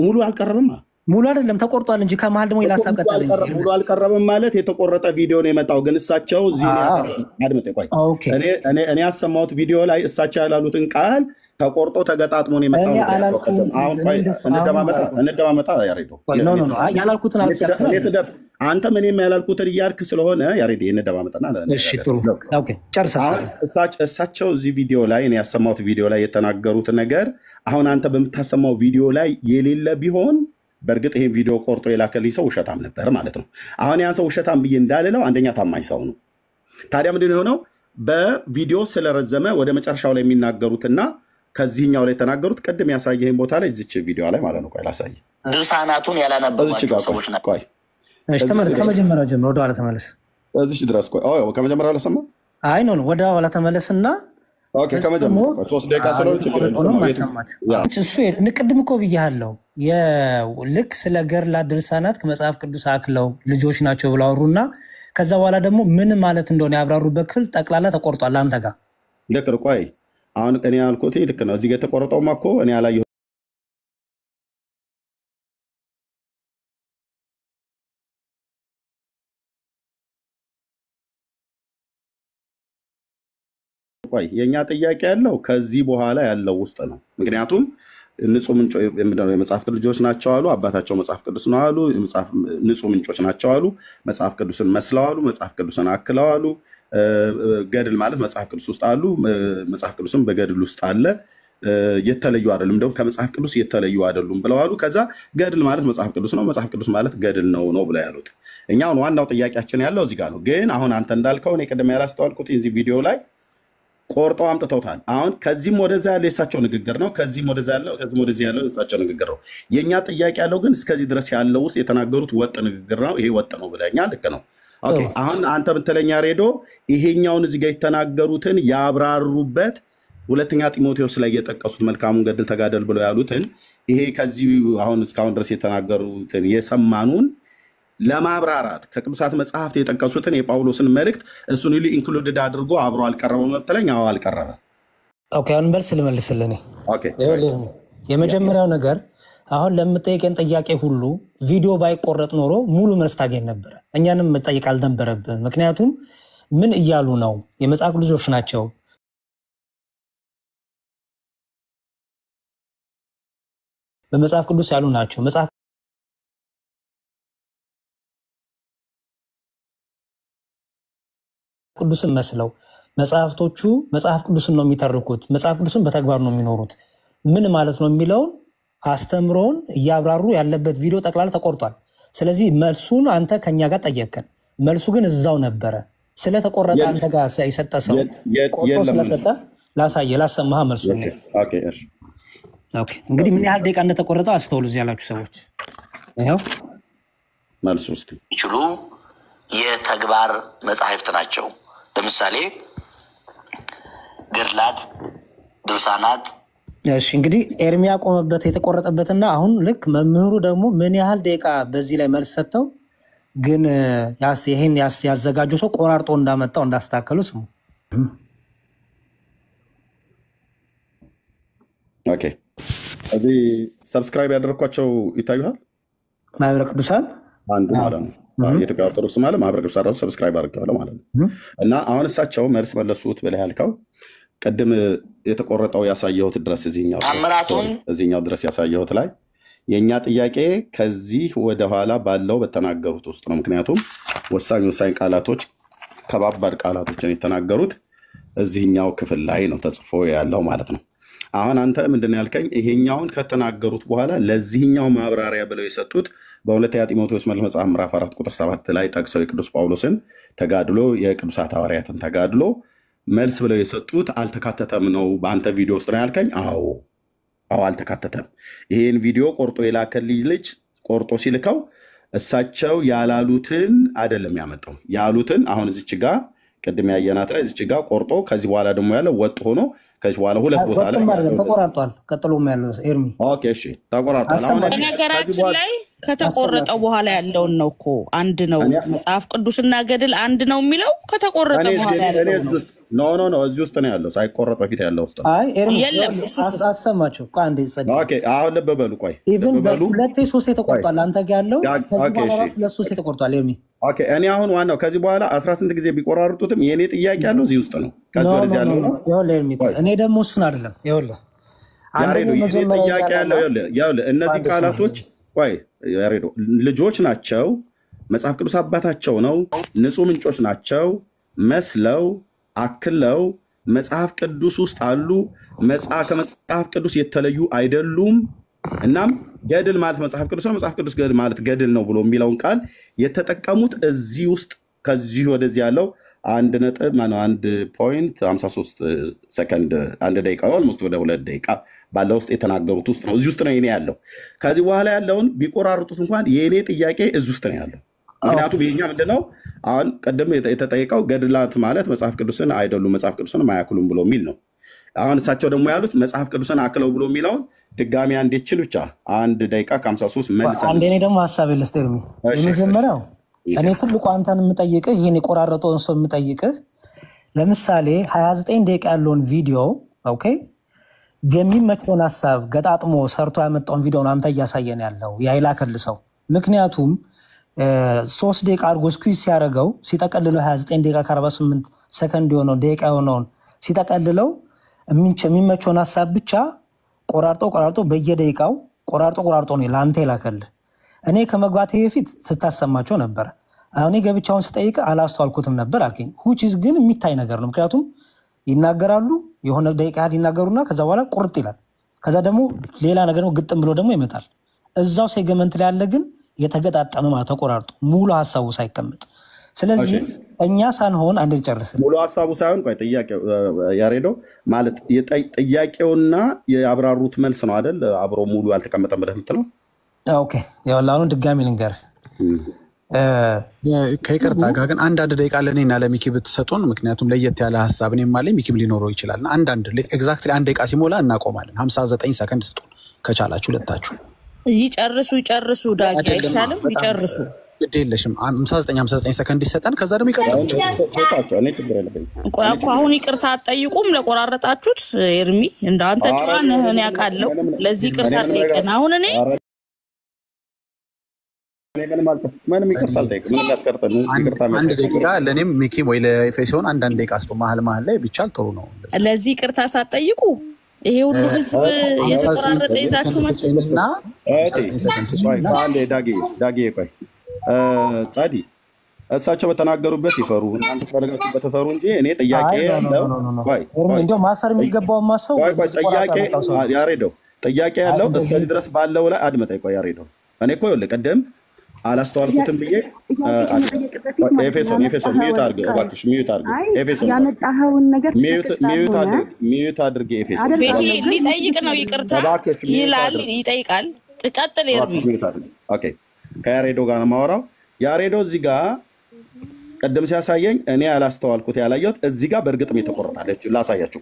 ሙሉ አልቀረበም። ሙሉ አይደለም ተቆርጧል እንጂ ከመሀል ደግሞ ሌላ ሀሳብ ቀጠለ እንጂ ሙሉ አልቀረበም ማለት የተቆረጠ ቪዲዮ ነው የመጣው። ግን እሳቸው እዚህ አድምጤ ቆይ እኔ ያሰማሁት ቪዲዮ ላይ እሳቸው ያላሉትን ቃል ተቆርጦ ተገጣጥሞ ነው የመጣው። አሁን ቆይ እንደማመጣ ያሬዶ ያላልኩትን አንተ ምንም ያላልኩትን እያልክ ስለሆነ ያሬዶ እንደማመጣና እሺ ጥሩ ኦኬ ጨርሰህ እሳቸው እዚህ ቪዲዮ ላይ እኔ ያሰማሁት ቪዲዮ ላይ የተናገሩት ነገር አሁን አንተ በምታሰማው ቪዲዮ ላይ የሌለ ቢሆን በእርግጥ ይሄን ቪዲዮ ቆርጦ የላከልኝ ሰው ውሸታም ነበር ማለት ነው። አሁን ያን ሰው ውሸታም ብዬ እንዳልለው አንደኛ ታማኝ ሰው ነው። ታዲያ ምንድን ነው የሆነው? በቪዲዮ ስለረዘመ ወደ መጨረሻው ላይ የሚናገሩትና ከዚህኛው ላይ የተናገሩት ቅድም ያሳየህን ቦታ ላይ እዚች ቪዲዮ ላይ ማለት ነው። ቆይ ላሳይ። ድርሳናቱን ያላነበባቸው ሰዎች ናቸው። ቆይ እሺ ተመለስ፣ ከመጀመሪያው ጀምሮ ወደ ኋላ ተመለስ። እዚች ድረስ ቆይ ከመጀመሪያው ለሰማ አይ ነው ወደ ኋላ ተመለስና ኦኬ ከመጀመሪያው 3 ደቂቃ ስለሆነ ችግር የለም። እሱ ቅድም እኮ ብያለሁ። ልክ ስለ ገድላት ድርሳናት ከመጽሐፍ ቅዱስ አክለው ልጆች ናቸው ብለው አወሩና ከዛ በኋላ ደግሞ ምን ማለት እንደሆነ ያብራሩበት ክፍል ጠቅላላ ተቆርጧል። አንተ ጋር ልክ ነው። ቆይ አሁን እኔ ያልኩት ልክ ነው። እዚህ ጋር የተቆረጠውማ እኮ እኔ ያላየሁት ቆይ የኛ ጥያቄ ያለው ከዚህ በኋላ ያለው ውስጥ ነው። ምክንያቱም ንጹህ ምንጮ የመጽሐፍ ልጆች ናቸው አሉ። አባታቸው መጽሐፍ ቅዱስ ነው አሉ። ንጹህ ምንጮች ናቸው አሉ። መጽሐፍ ቅዱስን መስለው አሉ። መጽሐፍ ቅዱስን አክለው አሉ። ገድል ማለት መጽሐፍ ቅዱስ ውስጥ አሉ። መጽሐፍ ቅዱስን በገድል ውስጥ አለ። የተለዩ አይደሉም፣ እንደውም ከመጽሐፍ ቅዱስ የተለዩ አይደሉም ብለው አሉ። ከዛ ገድል ማለት መጽሐፍ ቅዱስ ነው፣ መጽሐፍ ቅዱስ ማለት ገድል ነው ብለው ያሉት። እኛ አሁን ዋናው ጥያቄያችን ያለው እዚህ ጋር ነው። ግን አሁን አንተ እንዳልከው እኔ ቅድም ያላስተዋልኩት እዚህ ቪዲዮ ላይ ቆርጠው አምጥተውታል። አሁን ከዚህም ወደዛ ያለው የእሳቸው ንግግር ነው፣ ከዚህም ወደዛ ያለው ከዚህም ወደዚህ ያለው የእሳቸው ንግግር ነው። የኛ ጥያቄ ያለው ግን እስከዚህ ድረስ ያለው ውስጥ የተናገሩት ወጥ ንግግር ነው። ይሄ ወጥ ነው ብለኛ ልክ ነው። ኦኬ አሁን አንተ ብትለኛ ሬዶ ይሄኛውን እዚህ ጋር የተናገሩትን ያብራሩበት ሁለተኛ ጢሞቴዎስ ላይ የጠቀሱት መልካሙን ገድል ተጋደል ብለው ያሉትን ይሄ ከዚህ አሁን እስካሁን ድረስ የተናገሩትን የሰማኑን ለማብራራት ከቅዱሳት መጽሐፍት የጠቀሱትን የጳውሎስን መልእክት እሱን ሁሉ ኢንክሉድድ አድርጎ አብሮ አልቀረበም መጥለኝ? አዎ አልቀረበ። ኦኬ አሁን መልስ ልመልስልህ። ኦኬ የመጀመሪያው ነገር አሁን ለምጠይቀን ጥያቄ ሁሉ ቪዲዮ ባይቆረጥ ኖሮ ሙሉ መልስ ታገኝ ነበር። እኛንም መጠየቅ አልነበረብን። ምክንያቱም ምን እያሉ ነው? የመጽሐፍ ልጆች ናቸው፣ በመጽሐፍ ቅዱስ ያሉ ናቸው። መጽሐፍ ቅዱስን መስለው መጽሐፍቶቹ መጽሐፍ ቅዱስን ነው የሚተርኩት፣ መጽሐፍ ቅዱስን በተግባር ነው የሚኖሩት። ምን ማለት ነው የሚለውን አስተምሮን እያብራሩ ያለበት ቪዲዮ ጠቅላላ ተቆርጧል። ስለዚህ መልሱን አንተ ከኛ ጋር ጠየቅን፣ መልሱ ግን እዛው ነበረ። ስለተቆረጠ አንተ ጋር የሰጠ ሰው ቆርጦ ስለሰጠ ላሰማህ መልሱ። እንግዲህ ምን ያህል ደቂቃ እንደተቆረጠ አስተውሉ። እዚህ ያላችሁ ሰዎች ይኸው መልሱ ውስጥ ይችሉ የተግባር መጽሐፍት ናቸው። ለምሳሌ ገድላት፣ ድርሳናት። እሺ እንግዲህ ኤርሚያ ቆመበት የተቆረጠበትና አሁን ልክ መምህሩ ደግሞ ምን ያህል ደቂቃ በዚህ ላይ መልስ ሰጥተው ግን ይሄን ያዘጋጁ ሰው ቆራርጦ እንዳመጣው እንዳስተካከሉ ስሙ። ኦኬ እዚህ ሰብስክራይብ ያደረኳቸው ይታዩሃል። ማህበረ ቅዱሳን አንዱ ማለት ነው። የኢትዮጵያ ኦርቶዶክስ ማለት ማህበረ ቅዱሳን ራሱ ሰብስክራይብ አድርገዋል ማለት ነው። እና አሁን እሳቸው መልስ መለሱት ብለህ ያልከው ቅድም የተቆረጠው ያሳየሁት ድረስ እዚህኛው ድረስ ያሳየሁት ላይ የኛ ጥያቄ ከዚህ ወደ ኋላ ባለው በተናገሩት ውስጥ ነው። ምክንያቱም ወሳኝ ቃላቶች ከባባድ ቃላቶችን የተናገሩት እዚህኛው ክፍል ላይ ነው ተጽፎ ያለው ማለት ነው። አሁን አንተ ምንድን ያልከኝ ይሄኛውን ከተናገሩት በኋላ ለዚህኛው ማብራሪያ ብለው የሰጡት በሁለተኛ ጢሞቴዎስ መልእክት መጽሐፍ ምዕራፍ 4 ቁጥር 7 ላይ ጠቅሰው የቅዱስ ጳውሎስን ተጋድሎ የቅዱሳት ሐዋርያትን ተጋድሎ መልስ ብለው የሰጡት አልተካተተም ነው በአንተ ቪዲዮ ውስጥ ነው ያልከኝ። አዎ አልተካተተም። ይሄን ቪዲዮ ቆርጦ የላከልኝ ልጅ ቆርጦ ሲልከው እሳቸው ያላሉትን አይደለም ያመጣው። ያሉትን አሁን እዚች ጋር ቅድም ያየናት ላይ እዚች ጋር ቆርጦ ከዚህ በኋላ ደግሞ ያለው ወጥ ሆኖ ከዚህ በኋላ ሁለት ቦታ ላይ ተቆራርጧል። ቀጥሎም ያለው ኤርሚ ኦኬ እሺ ተቆራርጧል። አሁን ነገራችን ላይ ከተቆረጠው በኋላ ያለውን ነው እኮ አንድ ነው። መጽሐፍ ቅዱስና ገድል አንድ ነው የሚለው ከተቆረጠ በኋላ ያለው ኖ እዚህ ውስጥ ነው ያለው። ሳይቆረጥ በፊት ያለው ውስጥ አይ ኤርሚ የለም አሰማችሁ አንዴ ጸድ ኦኬ አሁን ልብ በሉ ቆይ ኢቭን በሁለቴ ሶስቴ ተቆርጧል። አንተ ጋር ያለው ከዚህ በኋላ ራሱ ለሶስቴ ተቆርጧል። ኤርሚ ኦኬ እኔ አሁን ዋናው ከዚህ በኋላ 18 ጊዜ ቢቆራርጡትም የኔ ጥያቄ ያለው እዚህ ውስጥ ነው። ከዚህ ወደዚህ ያለው ነው ይኸውልህ ኤርሚ እኔ ደግሞ እሱን አይደለም ይኸውልህ አንደኛው መጀመሪያ ጥያቄ ያለው ይኸውልህ እነዚህ ቃላቶች ቆይ ያሬዶ ልጆች ናቸው። መጽሐፍ ቅዱስ አባታቸው ነው። ንጹህ ምንጮች ናቸው። መስለው አክለው መጽሐፍ ቅዱስ ውስጥ አሉ። ከመጽሐፍ ቅዱስ የተለዩ አይደሉም። እናም ገድል ማለት መጽሐፍ ቅዱስ ነው፣ መጽሐፍ ቅዱስ ገድል ማለት ገድል ነው ብሎ የሚለውን ቃል የተጠቀሙት እዚህ ውስጥ ከዚህ ወደዚህ ያለው 1.53 ሰከንድ 1 ደቂቃ ኦልሞስት ወደ 2 ደቂቃ ባለው ውስጥ የተናገሩት ውስጥ ነው። እዚህ ውስጥ ነው የኔ ያለው። ከዚህ በኋላ ያለውን ቢቆራርጡት እንኳን የኔ ጥያቄ እዚህ ውስጥ ነው ያለው። ምክንያቱም ይሄኛ ምንድነው አሁን ቀደም የተጠየቀው ገድላት ማለት መጽሐፍ ቅዱስን አይደሉም መጽሐፍ ቅዱስን ማያክሉም ብሎ የሚል ነው። አሁን እሳቸው ደግሞ ያሉት መጽሐፍ ቅዱስን አክለው ብሎ የሚለውን ድጋሚ አንዴችን ብቻ 1 ደቂቃ ከ53 መልሰን አንዴ ደግሞ ሐሳብ ለስተርሚ የመጀመሪያው እኔ ትልቁ አንተን የምጠይቅህ ይሄን የቆራረጠውን ሰው የምጠይቅህ ለምሳሌ 29 ደቂቃ ያለውን ቪዲዮ ኦኬ የሚመቸውን ሐሳብ ገጣጥሞ ሰርቶ ያመጣውን ቪዲዮን አንተ እያሳየን ያለው ያይላከል ሰው ምክንያቱም 3 ደቂቃ አድርጎ ስኩዊዝ ሲያደርገው ሲጠቀልለው 29 ደቂቃ ከ48 ሰከንድ የሆነው ደቂቃ የሆነውን ሲጠቀልለው የሚመቸውን ሐሳብ ብቻ ቆራርጦ በየደቂቃው ቆራርጦ ነው ለአንተ ይላከል። እኔ ከመግባቴ በፊት ስታሰማቸው ነበር። አሁን ገብቻውን ስጠይቅ አላስተዋልኩትም ነበር አልከኝ። which is ግን የሚታይ ነገር ነው። ምክንያቱም ይናገራሉ የሆነ ደቂቃ ይናገሩና ከዛ በኋላ ቁርጥ ይላል። ከዛ ደግሞ ሌላ ነገር ነው ግጥም ብሎ ደግሞ ይመጣል። እዛው ሴግመንት ላይ ያለ ግን የተገጣጠመ ማለት ተቆራርጦ ሙሉ ሐሳቡ ሳይቀመጥ። ስለዚህ እኛ ሳንሆን አንድ ልጨርስ ሙሉ ሐሳቡ ሳይሆን ቆይ ጥያቄው ያሬዶ ማለት ጥያቄውና ያብራሩት መልስ ነው አይደል? አብሮ ሙሉ አልተቀመጠም ብለህ የምትለው ኦኬ ያው ድጋሚ ልንገር ከይቅርታ ጋር ግን አንድ ደቂቃ ለኔና ለሚኪ ብትሰጡን ምክንያቱም ለየት ያለ ሐሳብ እኔም ማለት ሚኪም ሊኖረው ይችላል። አንድ ኤግዛክትሊ 1 ደቂቃ ሲሞላ እናቆማለን። 59 ሰከንድ ስጡን ከቻላችሁ ሁለታችሁ ይጨርሱ ዳጊ አይሻልም? ይጨርሱ ግድ የለሽም 59 ሰከንድ ይሰጣን። ከዛ ደግሞ ይቀጥላል። ቆይ አሁን ይቅርታ አትጠይቁም ለቆራረጣችሁት? ኤርሚ እንዳንተ ጫን እኔ ያውቃለሁ። ለዚህ ይቅርታ ጠይቀን አሁን እኔ አንድ ደቂቃ ለኔም ሚኪም ወይ ለኤፌሶን አንድ ደቂቃ አስቶ መሀል ላይ ቢቻል ጥሩ ነው። ለዚህ ይቅርታ ሳትጠይቁ ይሄ ሁሉ ህዝብ የተቆራረጠ ይዛችሁ መጥተና ዳጊ ቆይ ጻዲ እሳቸው በተናገሩበት ይፈሩ እናንተ ተፈለጋችሁበት ተፈሩ እንጂ እኔ ጥያቄ ያለው ቆይ እንደው ማፈር የሚገባው ማሰው ጥያቄ ያሬዶ ጥያቄ ያለው እስከዚህ ድረስ ባለው ላይ አድመጣይ ቆይ ያሬዶ እኔ እኮ ይኸውልህ ቀደም አላስተዋልኩትም ብዬ ኤፌሶን ሚዩት አድርገው እባክሽ ሚዩት አድርገው ኤፌሶን ያመጣኸውን ነገር ሚዩት አድርገው ኤፌሶን ቤቲ ሊጠይቅ ነው ይቅርታ ይላል ይጠይቃል ተቀጥል ይርቢ ኦኬ ከያሬዶ ጋር ማወራው ያሬዶ እዚህ ጋር ቀደም ሲያሳየኝ እኔ አላስተዋልኩት ያላየሁት እዚህ ጋር በእርግጥም የተቆረጣለች ላሳያችሁ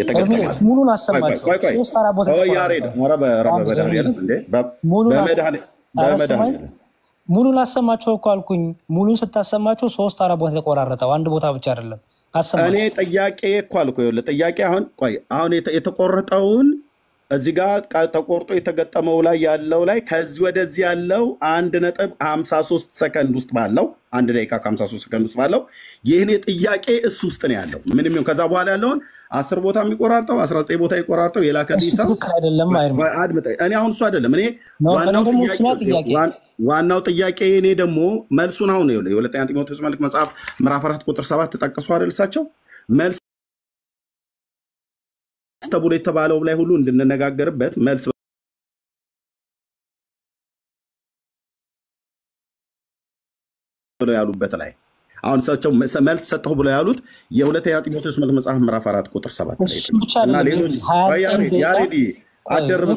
የተገጠመ ሙሉን አሰማችሁ 3-4 ቦታ ያሬዶ ሙሉን አሰማቸው እኮ አልኩኝ። ሙሉን ስታሰማቸው 3-4 ቦታ ተቆራረጠው አንድ ቦታ ብቻ አይደለም። እኔ ጥያቄ እኮ አልኩ ጥያቄ አሁን ቆይ አሁን የተቆረጠውን እዚህ ጋር ተቆርጦ የተገጠመው ላይ ያለው ላይ ከዚህ ወደዚህ ያለው 1.53 ሰከንድ ውስጥ ባለው 1 ደቂቃ ከ53 ሰከንድ ውስጥ ባለው የኔ ጥያቄ እሱ ውስጥ ነው ያለው። ምንም ይሁን ከዛ በኋላ ያለውን 10 ቦታ የሚቆራርጠው 19 ቦታ ይቆራርጠው የላከልኝ ሰው አድምጠኝ። እኔ አሁን እሱ አይደለም እኔ ዋናው ጥያቄ እኔ ደግሞ መልሱን አሁን ነው የሁለተኛ ጢሞቴዎስ መልእክት መጽሐፍ ምዕራፍ 4 ቁጥር 7 ተጠቅሶ አይደል እሳቸው መልስ ተብሎ የተባለው ላይ ሁሉ እንድንነጋገርበት መልስ ብለው ያሉበት ላይ አሁን ሰቸው መልስ ሰጠው ብለው ያሉት የሁለተኛ ጢሞቴዎስ መልእክት መጽሐፍ ምዕራፍ 4 ቁጥር 7 ላይ እና ሌሎች ያሬዲ አደረብ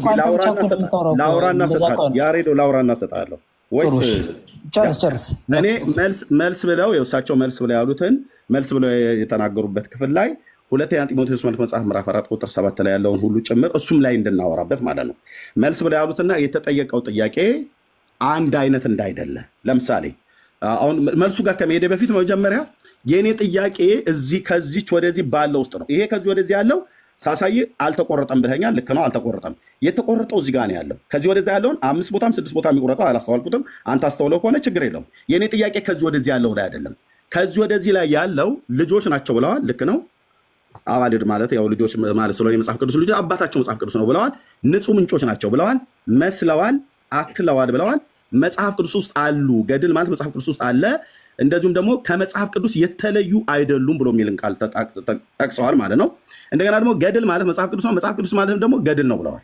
ላውራና ሰጣለሁ ወይስ ጨርስ እኔ መልስ ብለው የውሳቸው መልስ ብለው ያሉትን መልስ ብለው የተናገሩበት ክፍል ላይ ሁለተኛ ጢሞቴዎስ መልእክት መጽሐፍ ምዕራፍ 4 ቁጥር 7 ላይ ያለውን ሁሉ ጭምር እሱም ላይ እንድናወራበት ማለት ነው። መልስ ብለው ያሉትና የተጠየቀው ጥያቄ አንድ አይነት እንዳይደለ ለምሳሌ አሁን መልሱ ጋር ከመሄደ በፊት መጀመሪያ የኔ ጥያቄ እዚህ ከዚች ወደዚህ ባለው ውስጥ ነው። ይሄ ከዚህ ወደዚህ ያለው ሳሳይ አልተቆረጠም ብለኛል። ልክ ነው፣ አልተቆረጠም። የተቆረጠው እዚህ ጋር ነው ያለው። ከዚህ ወደዚህ ያለውን 5 ቦታም 6 ቦታ የሚቆረጠው አላስተዋልኩትም። አንተ አስተውለው ከሆነ ችግር የለውም። የኔ ጥያቄ ከዚህ ወደዚህ ያለው ላይ አይደለም። ከዚህ ወደዚህ ላይ ያለው ልጆች ናቸው ብለዋል። ልክ ነው። አዋልድ ማለት ያው ልጆች ማለት ስለሆነ የመጽሐፍ ቅዱስ ልጅ አባታቸው መጽሐፍ ቅዱስ ነው ብለዋል። ንጹህ ምንጮች ናቸው ብለዋል። መስለዋል፣ አክለዋል ብለዋል። መጽሐፍ ቅዱስ ውስጥ አሉ። ገድል ማለት መጽሐፍ ቅዱስ ውስጥ አለ። እንደዚሁም ደግሞ ከመጽሐፍ ቅዱስ የተለዩ አይደሉም ብሎ የሚልን ቃል ጠቅሰዋል ማለት ነው። እንደገና ደግሞ ገድል ማለት መጽሐፍ ቅዱስ ነው፣ መጽሐፍ ቅዱስ ማለት ደግሞ ገድል ነው ብለዋል።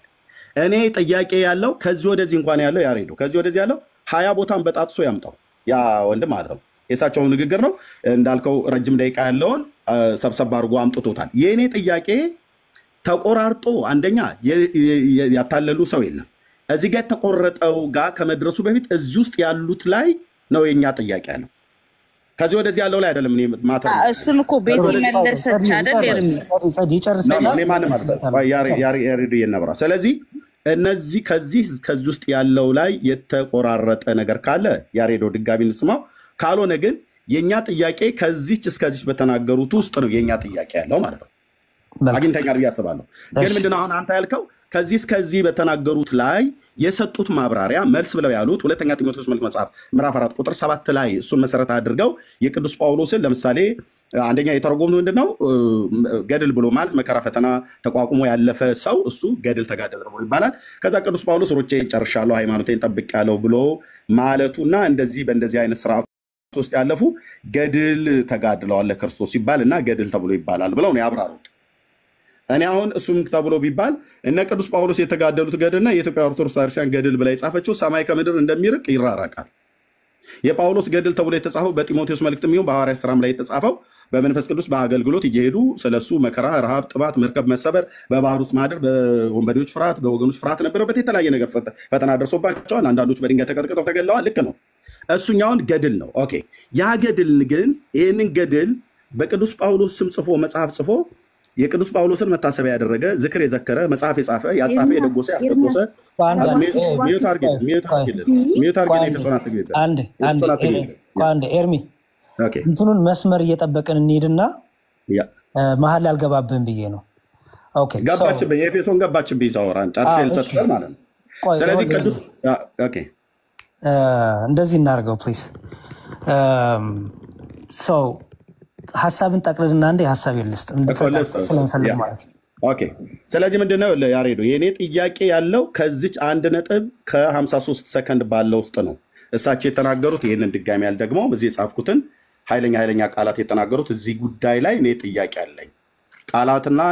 እኔ ጥያቄ ያለው ከዚህ ወደዚህ እንኳን ያለው ያሬዱ ከዚህ ወደዚህ ያለው 20 ቦታን በጣጥሶ ያምጣው ያ ወንድም ማለት ነው። የእሳቸው ንግግር ነው እንዳልከው ረጅም ደቂቃ ያለውን ሰብሰብ አድርጎ አምጥቶታል። የእኔ ጥያቄ ተቆራርጦ አንደኛ ያታለሉ ሰው የለም። እዚህ ጋር የተቆረጠው ጋር ከመድረሱ በፊት እዚህ ውስጥ ያሉት ላይ ነው የኛ ጥያቄ ያለው። ከዚህ ወደዚህ ያለው ላይ አይደለም። እኔ ማታ እሱን እኮ ቤት ይመለሰች አይደል ኤርሚ ይጨርሳል። እኔ ማንም ያሬዱ የነበራ ስለዚህ እነዚህ ከዚህ ውስጥ ያለው ላይ የተቆራረጠ ነገር ካለ ያሬዶ ድጋሚ እንስማው። ካልሆነ ግን የኛ ጥያቄ ከዚህች እስከዚህች በተናገሩት ውስጥ ነው የኛ ጥያቄ ያለው ማለት ነው። አግኝተኛል ብዬ አስባለሁ። ግን ምንድነው አሁን አንተ ያልከው ከዚህ እስከዚህ በተናገሩት ላይ የሰጡት ማብራሪያ መልስ ብለው ያሉት ሁለተኛ ጢሞቴዎስ መልእክት መጽሐፍ ምዕራፍ 4 ቁጥር 7 ላይ እሱን መሰረት አድርገው የቅዱስ ጳውሎስን ለምሳሌ አንደኛ የተረጎሙት ምንድነው ገድል ብሎ ማለት መከራ ፈተና ተቋቁሞ ያለፈ ሰው እሱ ገድል ተጋደለ ብሎ ይባላል። ከዛ ቅዱስ ጳውሎስ ሩጬን ጨርሻለሁ ሃይማኖቴን ጠብቄያለሁ ብሎ ማለቱና እንደዚህ በእንደዚህ አይነት ስርዓት ውስጥ ያለፉ ገድል ተጋድለዋል ለክርስቶስ ይባል እና ገድል ተብሎ ይባላል ብለው ነው ያብራሩት። እኔ አሁን እሱም ተብሎ ቢባል እነ ቅዱስ ጳውሎስ የተጋደሉት ገድልና የኢትዮጵያ ኦርቶዶክስ ክርስቲያን ገድል ብላ የጻፈችው ሰማይ ከምድር እንደሚርቅ ይራራቃል። የጳውሎስ ገድል ተብሎ የተጻፈው በጢሞቴዎስ መልእክት የሚሆን በሐዋርያት ሥራም ላይ የተጻፈው በመንፈስ ቅዱስ በአገልግሎት እየሄዱ ስለሱ መከራ፣ ረሃብ፣ ጥባት፣ መርከብ መሰበር፣ በባህር ውስጥ ማደር፣ በወንበዴዎች ፍርሃት፣ በወገኖች ፍርሃት ነበረበት። የተለያየ ነገር ፈተና ደርሶባቸዋል። አንዳንዶች በድንጋይ ተቀጥቅጠው ተገለዋል። ልክ ነው። እሱኛውን ገድል ነው። ኦኬ። ያ ገድል ግን ይህንን ገድል በቅዱስ ጳውሎስ ስም ጽፎ መጽሐፍ ጽፎ የቅዱስ ጳውሎስን መታሰቢያ ያደረገ ዝክር የዘከረ መጽሐፍ የጻፈ ያጻፈ የደጎሰ ያስደጎሰ አንድ ኤርሚ እንትኑን መስመር እየጠበቅን እንሄድና መሀል አልገባብን ብዬ ነው። ኦኬ ገባችብኝ። የኤፌሶን ገባችብኝ። ሳወራን ጨርሼ ልሰጥሰል ማለት ነው። ስለዚህ ቅዱስ ኦኬ እንደዚህ እናድርገው ፕሊዝ። ሰው ሀሳብን ጠቅልልና እንደ ሀሳብ ይልስጥ ስለምፈልግ ማለት ነው። ኦኬ ስለዚህ ምንድነው ያሬዶ የኔ ጥያቄ ያለው ከዚች 1.53 ሰከንድ ባለው ውስጥ ነው እሳቸው የተናገሩት። ይሄንን ድጋሚ ያልደግመው እዚህ የጻፍኩትን ኃይለኛ ቃላት የተናገሩት እዚህ ጉዳይ ላይ እኔ ጥያቄ አለኝ።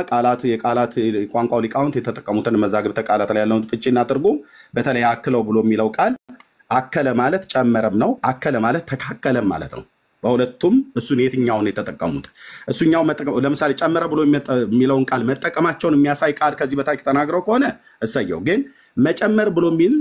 ቃላት የቃላት ቋንቋው ሊቃውንት የተጠቀሙትን መዛግብተ ቃላት ላይ ያለውን ፍቺና ትርጉም በተለይ አክለው ብሎ የሚለው ቃል አከለ ማለት ጨመረም ነው። አከለ ማለት ተካከለም ማለት ነው። በሁለቱም እሱን የትኛውን የተጠቀሙት እሱኛው ለምሳሌ ጨመረ ብሎ የሚለውን ቃል መጠቀማቸውን የሚያሳይ ቃል ከዚህ በታች ተናግረው ከሆነ እሰየው። ግን መጨመር ብሎ የሚል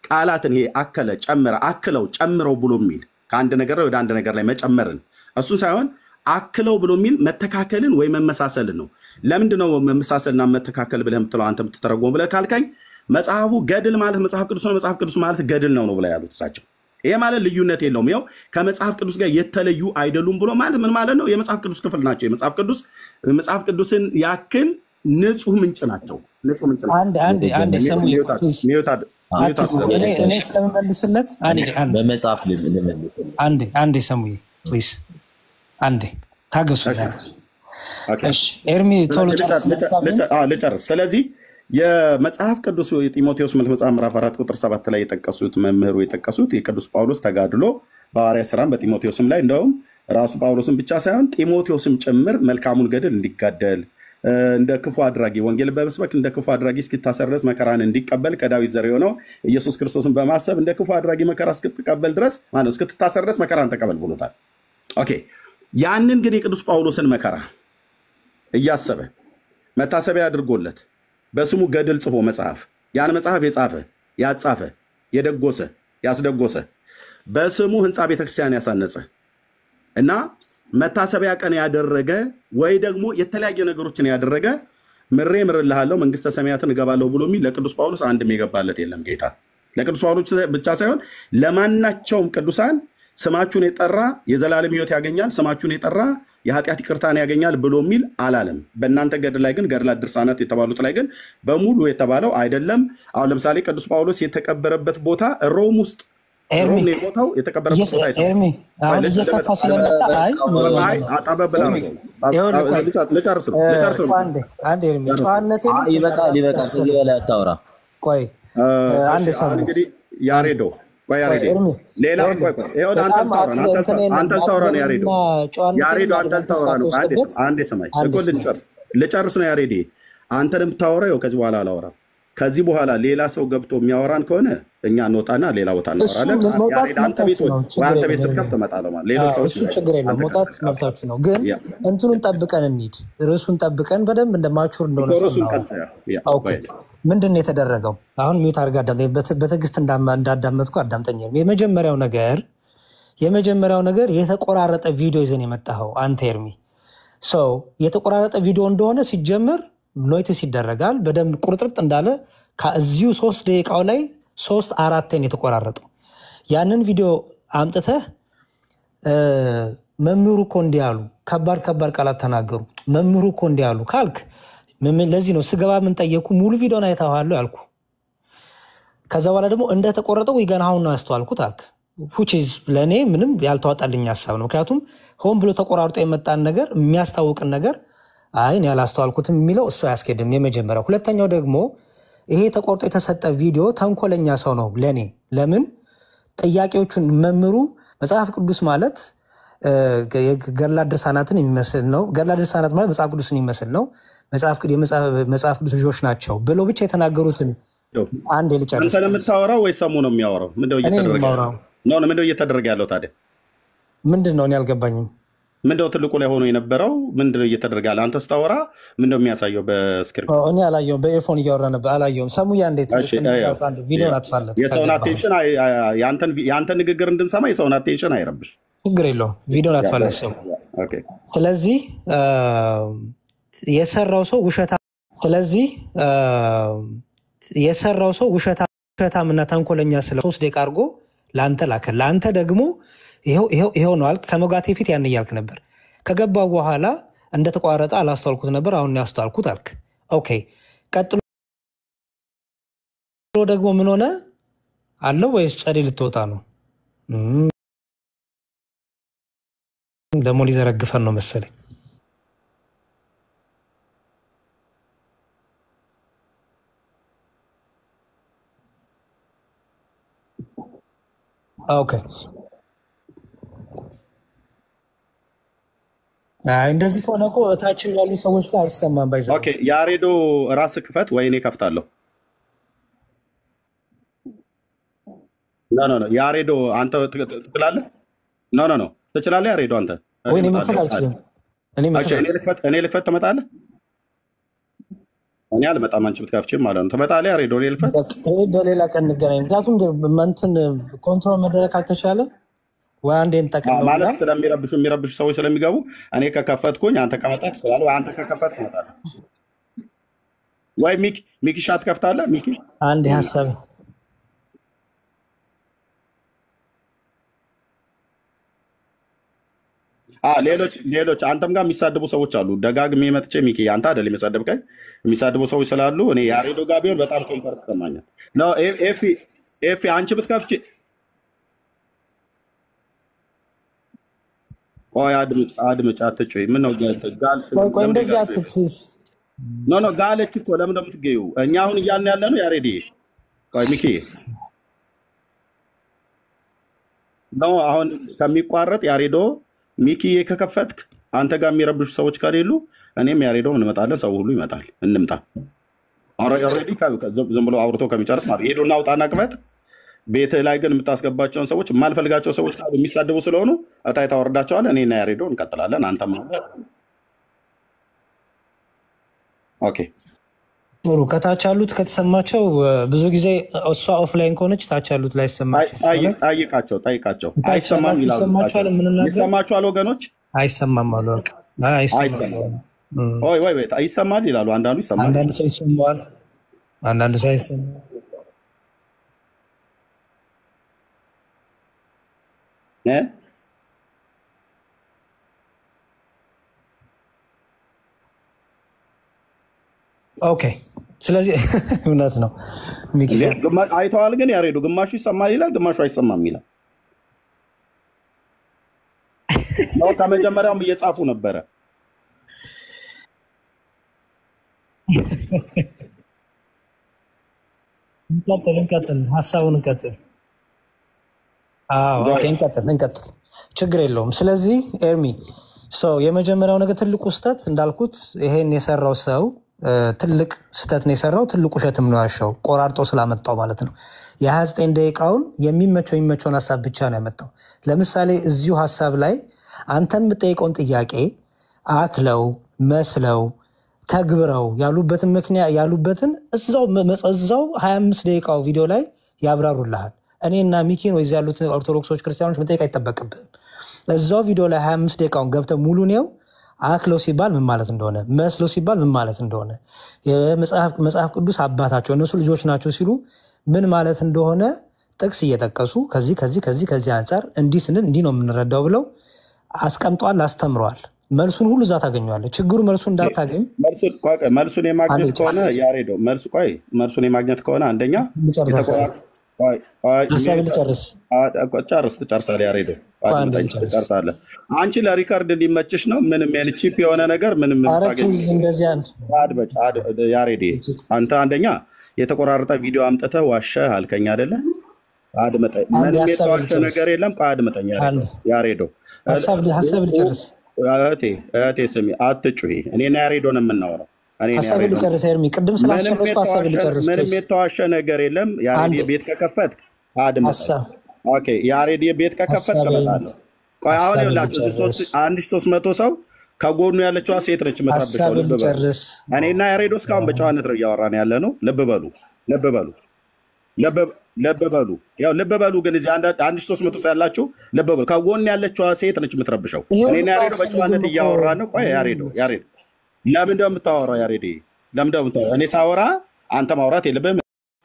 ቃላትን ይሄ አከለ፣ ጨመረ፣ አክለው፣ ጨምረው ብሎ የሚል ከአንድ ነገር ወደ አንድ ነገር ላይ መጨመርን እሱን ሳይሆን አክለው ብሎ የሚል መተካከልን ወይ መመሳሰልን ነው። ለምንድነው መመሳሰልና መተካከል ብለህ የምትለው አንተ የምትተረጎም ብለህ ካልከኝ መጽሐፉ ገድል ማለት መጽሐፍ ቅዱስ ነው፣ መጽሐፍ ቅዱስ ማለት ገድል ነው ብለው ያሉት እሳቸው። ይሄ ማለት ልዩነት የለውም። ይኸው ከመጽሐፍ ቅዱስ ጋር የተለዩ አይደሉም ብሎ ማለት ምን ማለት ነው? የመጽሐፍ ቅዱስ ክፍል ናቸው። የመጽሐፍ ቅዱስን ያክል ንጹህ ምንጭ ናቸው። ንጹህ ምንጭ ነው። አንድ ሰሙ እኔ ስለምመልስለት በመጽሐፍ አንድ ሰሙ ፕሊዝ አንዴ ታገሱ። እሺ ኤርሚ ቶሎ ልጨርስ። ስለዚህ የመጽሐፍ ቅዱስ የጢሞቴዎስ መጽሐፍ ምዕራፍ 4 ቁጥር 7 ላይ የጠቀሱት መምህሩ የጠቀሱት የቅዱስ ጳውሎስ ተጋድሎ በሐዋርያት ሥራም በጢሞቴዎስም ላይ እንደውም ራሱ ጳውሎስም ብቻ ሳይሆን ጢሞቴዎስም ጭምር መልካሙን ገድል እንዲጋደል እንደ ክፉ አድራጊ ወንጌል በመስበክ እንደ ክፉ አድራጊ እስኪታሰር ድረስ መከራን እንዲቀበል ከዳዊት ዘር የሆነው ኢየሱስ ክርስቶስን በማሰብ እንደ ክፉ አድራጊ መከራ እስክትቀበል ድረስ ማለት እስክትታሰር ድረስ መከራን ተቀበል ብሎታል። ኦኬ ያንን ግን የቅዱስ ጳውሎስን መከራ እያሰበ መታሰቢያ አድርጎለት በስሙ ገድል ጽፎ መጽሐፍ ያን መጽሐፍ የጻፈ ያጻፈ የደጎሰ ያስደጎሰ በስሙ ህንፃ ቤተክርስቲያን ያሳነጸ እና መታሰቢያ ቀን ያደረገ ወይ ደግሞ የተለያየ ነገሮችን ያደረገ ምሬ ምርልሃለሁ መንግስተ ሰማያትን እገባለሁ ብሎ የሚል ለቅዱስ ጳውሎስ አንድም የገባለት የለም ጌታ። ለቅዱስ ጳውሎስ ብቻ ሳይሆን ለማናቸውም ቅዱሳን ስማችሁን የጠራ የዘላለም ህይወት ያገኛል፣ ስማችሁን የጠራ የኃጢአት ይቅርታን ያገኛል ብሎ የሚል አላለም። በእናንተ ገድል ላይ ግን ገድላት ድርሳናት የተባሉት ላይ ግን በሙሉ የተባለው አይደለም። አሁን ለምሳሌ ቅዱስ ጳውሎስ የተቀበረበት ቦታ ሮም ውስጥ ሮም ነው የቦታው የተቀበረበት ቦታ አይደለም። እየሰፋ ስለመጣ ይበቃል። ከዚህ በላይ አታውራ። ቆይ አንድ ሰው እንግዲህ ያሬዶ ሌላ አንተ ታውራ ነው ያሬዶ አንተ ታውራ ነው። አንዴ ሰማይ እኮ ልጨርስ ነው ያሬዲ አንተንም ታውራው ከዚህ በኋላ አላወራም። ከዚህ በኋላ ሌላ ሰው ገብቶ የሚያወራን ከሆነ እኛ እንወጣና ሌላ ቦታ እናወራለን። አንተ ቤት ስትከፍት እመጣለሁ ማለት ሌሎች ሰዎች እሱ ችግር የለም። መውጣት መብታችሁ ነው። ግን እንትኑን ጠብቀን እንሂድ። ርዕሱን ጠብቀን በደንብ እንደማቹር እንደሆነ ሰው ኦኬ ምንድን ነው የተደረገው? አሁን ሚውት አድርጋ አዳምጠኝ። በትዕግስት እንዳዳመጥኩ አዳምጠኝ። የመጀመሪያው ነገር የተቆራረጠ ቪዲዮ ይዘን የመጣኸው አንተ ኤርሚ ሰው የተቆራረጠ ቪዲዮ እንደሆነ ሲጀመር ኖይትስ ይደረጋል በደንብ ቁርጥርጥ እንዳለ ከዚሁ 3 ደቂቃው ላይ 3-4 የተቆራረጠው ያንን ቪዲዮ አምጥተህ መምህሩ እኮ እንዲህ አሉ፣ ከባድ ቃላት ተናገሩ፣ መምህሩ እኮ እንዲህ አሉ ካልክ ለዚህ ነው ስገባ ምን ጠየቁ ሙሉ ቪዲዮን አይተዋለሁ ያልኩ። ከዛ በኋላ ደግሞ እንደተቆረጠው ይገና አሁን ነው ያስተዋልኩት አልክ። which is ለኔ ምንም ያልተዋጣልኝ ሐሳብ ነው። ምክንያቱም ሆን ብሎ ተቆራርጦ የመጣን ነገር የሚያስታውቅን ነገር አይ እኔ ያላስተዋልኩትም የሚለው እሱ አያስኬድም። የመጀመሪያው። ሁለተኛው ደግሞ ይሄ ተቆርጦ የተሰጠ ቪዲዮ ተንኮለኛ ሰው ነው ለኔ። ለምን ጥያቄዎቹን መምህሩ መጽሐፍ ቅዱስ ማለት ገድላት ድርሳናትን የሚመስል ነው፣ ገድላት ድርሳናት ማለት መጽሐፍ ቅዱስን የሚመስል ነው፣ መጽሐፍ ቅዱስ ልጆች ናቸው ብለው ብቻ የተናገሩትን አንድ ልጨርስ። አንተ ለምታወራው ወይ ሰሙ ነው የሚያወራው? ምንድነው እየተደረገ ያለው ታዲያ? ምንድነው እኔ አልገባኝም። ምንድነው ትልቁ ላይ ሆኖ የነበረው? ምንድነው እየተደረገ ያለው? አንተ ስታወራ ምንድነው የሚያሳየው በስክሪፕት? እኔ አላየሁም፣ በኤርፎን እያወራ ነበር አላየሁም። ሰሙያ እንዴት ቪዲዮ አጥፋለት። የሰውን አቴንሽን የአንተ ንግግር እንድንሰማ የሰውን አቴንሽን አይረብሽ። ችግር የለውም። ቪዲዮ አጥፋለት ሰሙ። ስለዚህ የሰራው ሰው ውሸታምና ተንኮለኛ ስለ 3 ደቂቃ አድርጎ ለአንተ ላከ። ለአንተ ደግሞ ይሄው ነው አልክ። ከመጋቴ ፊት ያን እያልክ ነበር። ከገባው በኋላ እንደተቋረጠ አላስተዋልኩት ነበር፣ አሁን ያስተዋልኩት አልክ። ኦኬ ቀጥሎ ደግሞ ምን ሆነ አለው? ወይስ ጸዴ ልትወጣ ነው? ደግሞ ሊዘረግፈን ነው መሰለኝ። ኦኬ እንደዚህ ከሆነ እኮ እታችን ያሉ ሰዎች ጋር አይሰማም። ባይዘ ኦኬ ያሬዶ ራስ ክፈት ወይ እኔ ከፍታለሁ? ኖ ያሬዶ አንተ ትችላለህ? ኖ ትችላለህ ያሬዶ አንተ? ወይ እኔ መክፈት አልችልም። እኔ ልክፈት ትመጣለህ? እኔ አልመጣም። አንቺ ብትከፍቺም ማለት ነው ትመጣለህ ያሬዶ? እኔ ልክፈት? በሌላ ቀን እንገናኝ። ምክንያቱም እንትን ኮንትሮል መደረግ ካልተቻለ ወይ አንዴ እንጠቅም ማለት የሚረብሹ ሰዎች ስለሚገቡ እኔ ከከፈትኩኝ አንተ ከመጣህ ትችላለህ፣ ወይ አንተ ከከፈትክ ትመጣለህ። ወይ ሚኪሻ ትከፍታለህ? ሚኪ አንዴ ሀሳብ ሌሎች አንተም ጋር የሚሳደቡ ሰዎች አሉ። ደጋግሜ መጥቼ ሚኪ አንተ አይደል የሚሳደብከኝ የሚሳደቡ ሰዎች ስላሉ እኔ ያሬዶ ጋር ቢሆን በጣም ኮንፈርት ይሰማኛል። ነው ኤፊ አንቺ ብትከፍቺ ቆይ አድምጭ አትጩይ። ምን ነው ቆይ እንደዚህ አትፕሊዝ ኖ ጋለች እኮ ለምን እንደምትገዩ እኛ አሁን እያልን ያለ ነው ያሬዲ ቆይ ሚኪ ነው አሁን ከሚቋረጥ ያሬዶ ሚኪ ከከፈትክ አንተ ጋር የሚረብሹ ሰዎች ከሌሉ እኔም ያሬዶ እንመጣለን። ሰው ሁሉ ይመጣል። እንምጣ። ኦልሬዲ ዝም ብሎ አውርቶ ከሚጨርስ ማለት ሄዶና አውጣና ክፈት። ቤት ላይ ግን የምታስገባቸውን ሰዎች የማልፈልጋቸው ሰዎች ካሉ የሚሳደቡ ስለሆኑ እታይ ታወርዳቸዋለህ። እኔና ያሬዶ እንቀጥላለን። አንተም ኦኬ ጥሩ። ከታች ያሉት ከተሰማቸው ብዙ ጊዜ እሷ ኦፍላይን ከሆነች ታች ያሉት ላይ ሰማቸው። ጠይቃቸው። አይሰማም ይላሉ። ይሰማችኋል ወገኖች? አይሰማም አሉ። ወይ አይሰማል ይላሉ። አንዳንዱ ይሰማል፣ አንዳንዱ ሰው ይሰማዋል፣ አንዳንዱ ሰው አይሰማም። ኦኬ ስለዚህ እውነት ነው አይተዋል። ግን ያሬዱ ግማሹ ይሰማል ይላል፣ ግማሹ አይሰማም ይላል። ነው ከመጀመሪያውም እየጻፉ ነበረ። እንቀጥል፣ ሀሳቡን እንቀጥል። ኦኬ እንቀጥል፣ ችግር የለውም። ስለዚህ ኤርሚ የመጀመሪያው ነገር ትልቁ ስህተት እንዳልኩት ይሄን የሰራው ሰው ትልቅ ስህተት ነው የሰራው። ትልቁ ውሸትም ነው ያሻው ቆራርጦ ስላመጣው ማለት ነው። የ29 ደቂቃውን የሚመቸውን ሀሳብ ብቻ ነው ያመጣው። ለምሳሌ እዚሁ ሀሳብ ላይ አንተ የምጠይቀውን ጥያቄ አክለው መስለው ተግብረው ያሉበትን ምክንያት ያሉበትን እዛው 25 ደቂቃው ቪዲዮ ላይ ያብራሩልሃል። እኔና ሚኪን ወይ ያሉት ኦርቶዶክሶች ክርስቲያኖች መጠየቅ አይጠበቅብህም። እዛው ቪዲዮ ላይ 25 ደቂቃውን ገብተህ ሙሉ ነው አክለው ሲባል ምን ማለት እንደሆነ፣ መስለው ሲባል ምን ማለት እንደሆነ፣ የመጽሐፍ ቅዱስ አባታቸው እነሱ ልጆች ናቸው ሲሉ ምን ማለት እንደሆነ ጥቅስ እየጠቀሱ ከዚህ አንጻር እንዲህ ስንል እንዲህ ነው የምንረዳው ብለው አስቀምጧል፣ አስተምረዋል። መልሱን ሁሉ እዛ ታገኘዋለህ። ችግሩ መልሱን እንዳታገኝ መልሱን የማግኘት ከሆነ ያሬዶ መልሱን የማግኘት ከሆነ አንደኛ ትጨርሳለህ ያሬዶ ትጨርሳለህ። አንቺ ለሪካርድ እንዲመችሽ ነው። ምንም ቺፕ የሆነ ነገር ምንም ያሬዲ አንተ አንደኛ የተቆራረጠ ቪዲዮ አምጥተህ ዋሸህ አልከኝ አይደለ? አድመጠኝ። ምንም የተዋሸ ነገር የለም። አድመጠኝ ያሬዶ ሀሳብ ልጨርስ። እህቴ ስሚ አትጩሂ። እኔና ያሬዶ ነው የምናወራው። ሀሳብ ልጨርስ ኤርሚ፣ ቅድም ስላስጨረስኩ ሀሳብ ልጨርስ። ምንም የተዋሸ ነገር የለም። ያሬዲ ቤት ከከፈት አድመጠኝ። ኦኬ ያሬዲ ቤት ከከፈት እመጣለሁ። ቆይ አሁን ይኸውላችሁ 1300 ሰው ከጎኑ ያለችዋ ሴት ነች የምትረብሸው። እኔና ያሬዶ እስካሁን በጨዋነት ነው እያወራን ያለ ነው። ልብ በሉ ያው ልብ በሉ። ግን እዚህ 1300 ሰው ያላችሁ ልብ በሉ። ከጎኑ ያለችዋ ሴት ነች የምትረብሸው። እኔና ያሬዶ በጨዋነት እያወራን ነው። ቆይ ያሬዶ ለምን እንደምታወራው ያሬዲ ለምን እንደምታወራው እኔ ሳወራ አንተ ማውራት የለብህም።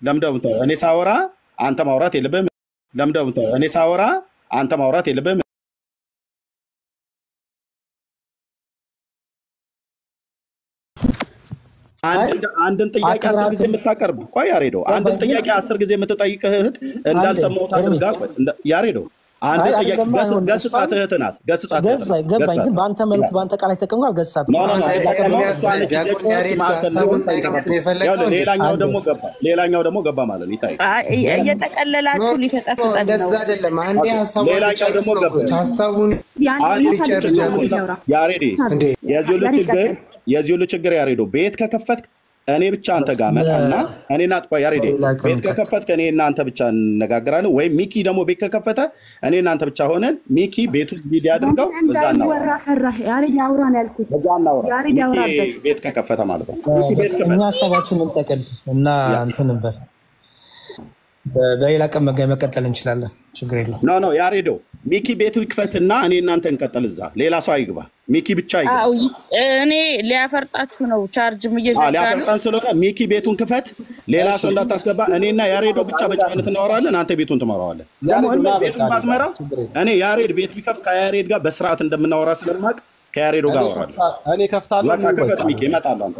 ለምን እንደምታወራው እኔ ሳወራ አንተ ማውራት የለብህም። ለምን እንደምታወራው እኔ ሳወራ አንተ ማውራት የለብህም። አንድን ጥያቄ 10 ጊዜ የምታቀርብ ቆይ ያሬዶ አንድን ጥያቄ 10 ጊዜ የምትጠይቅ እህት እንዳልሰማሁት አድርጋ ያሬዶ አንተ ጥያቄ ገስጻት እህት ናት። ገባኝ። ግን በአንተ መልኩ በአንተ ቃል ተጠቅመዋል። ገስጻት ሌላኛው ደግሞ ገባ ማለት ነው። ይታይ እየጠቀለላችሁ ሊፈጠፍጠን ነው። እንደዛ አይደለም። አንዴ ሐሳቡን ሊጨርስ ያሬዲ የዚህ ሁሉ ችግር ያሬዶ ቤት ከከፈትክ እኔ ብቻ አንተ ጋር መጣና እኔና ጥቆ ያሬዲ ቤት ከከፈትክ እኔ እና አንተ ብቻ እንነጋገራለን። ወይም ሚኪ ደግሞ ቤት ከከፈተ እኔ እና አንተ ብቻ ሆነን ሚኪ ቤቱ ቪዲዮ አድርገው እዛና ቤት ከከፈተ ማለት ነው። እኛ ሀሳባችን እንጠቅል እና እንትን ነበር በሌላ ቀን መቀጠል እንችላለን። ችግር የለውም። ኖ ያሬዶ ሚኪ ቤቱ ይክፈትና እኔ እናንተ እንቀጥል። እዛ ሌላ ሰው አይግባ፣ ሚኪ ብቻ ይግባ። እኔ ሊያፈርጣችሁ ነው፣ ቻርጅም እየዘጋ ነው። ሊያፈርጣን ስለሆነ ሚኪ ቤቱን ክፈት፣ ሌላ ሰው እንዳታስገባ። እኔና ያሬዶ ብቻ በጨዋነት እናወራለን፣ አንተ ቤቱን ትመራዋለህ። ደግሞ ቤቱን ባትመራው እኔ ያሬድ ቤት ቢከፍት ከያሬድ ጋር በስርዓት እንደምናወራ ስለማቅ ከያሬዶ ጋር አወራለሁ። እኔ ከፍታለሁ። በቃ ክፈት ሚኪ፣ እመጣለሁ አንተ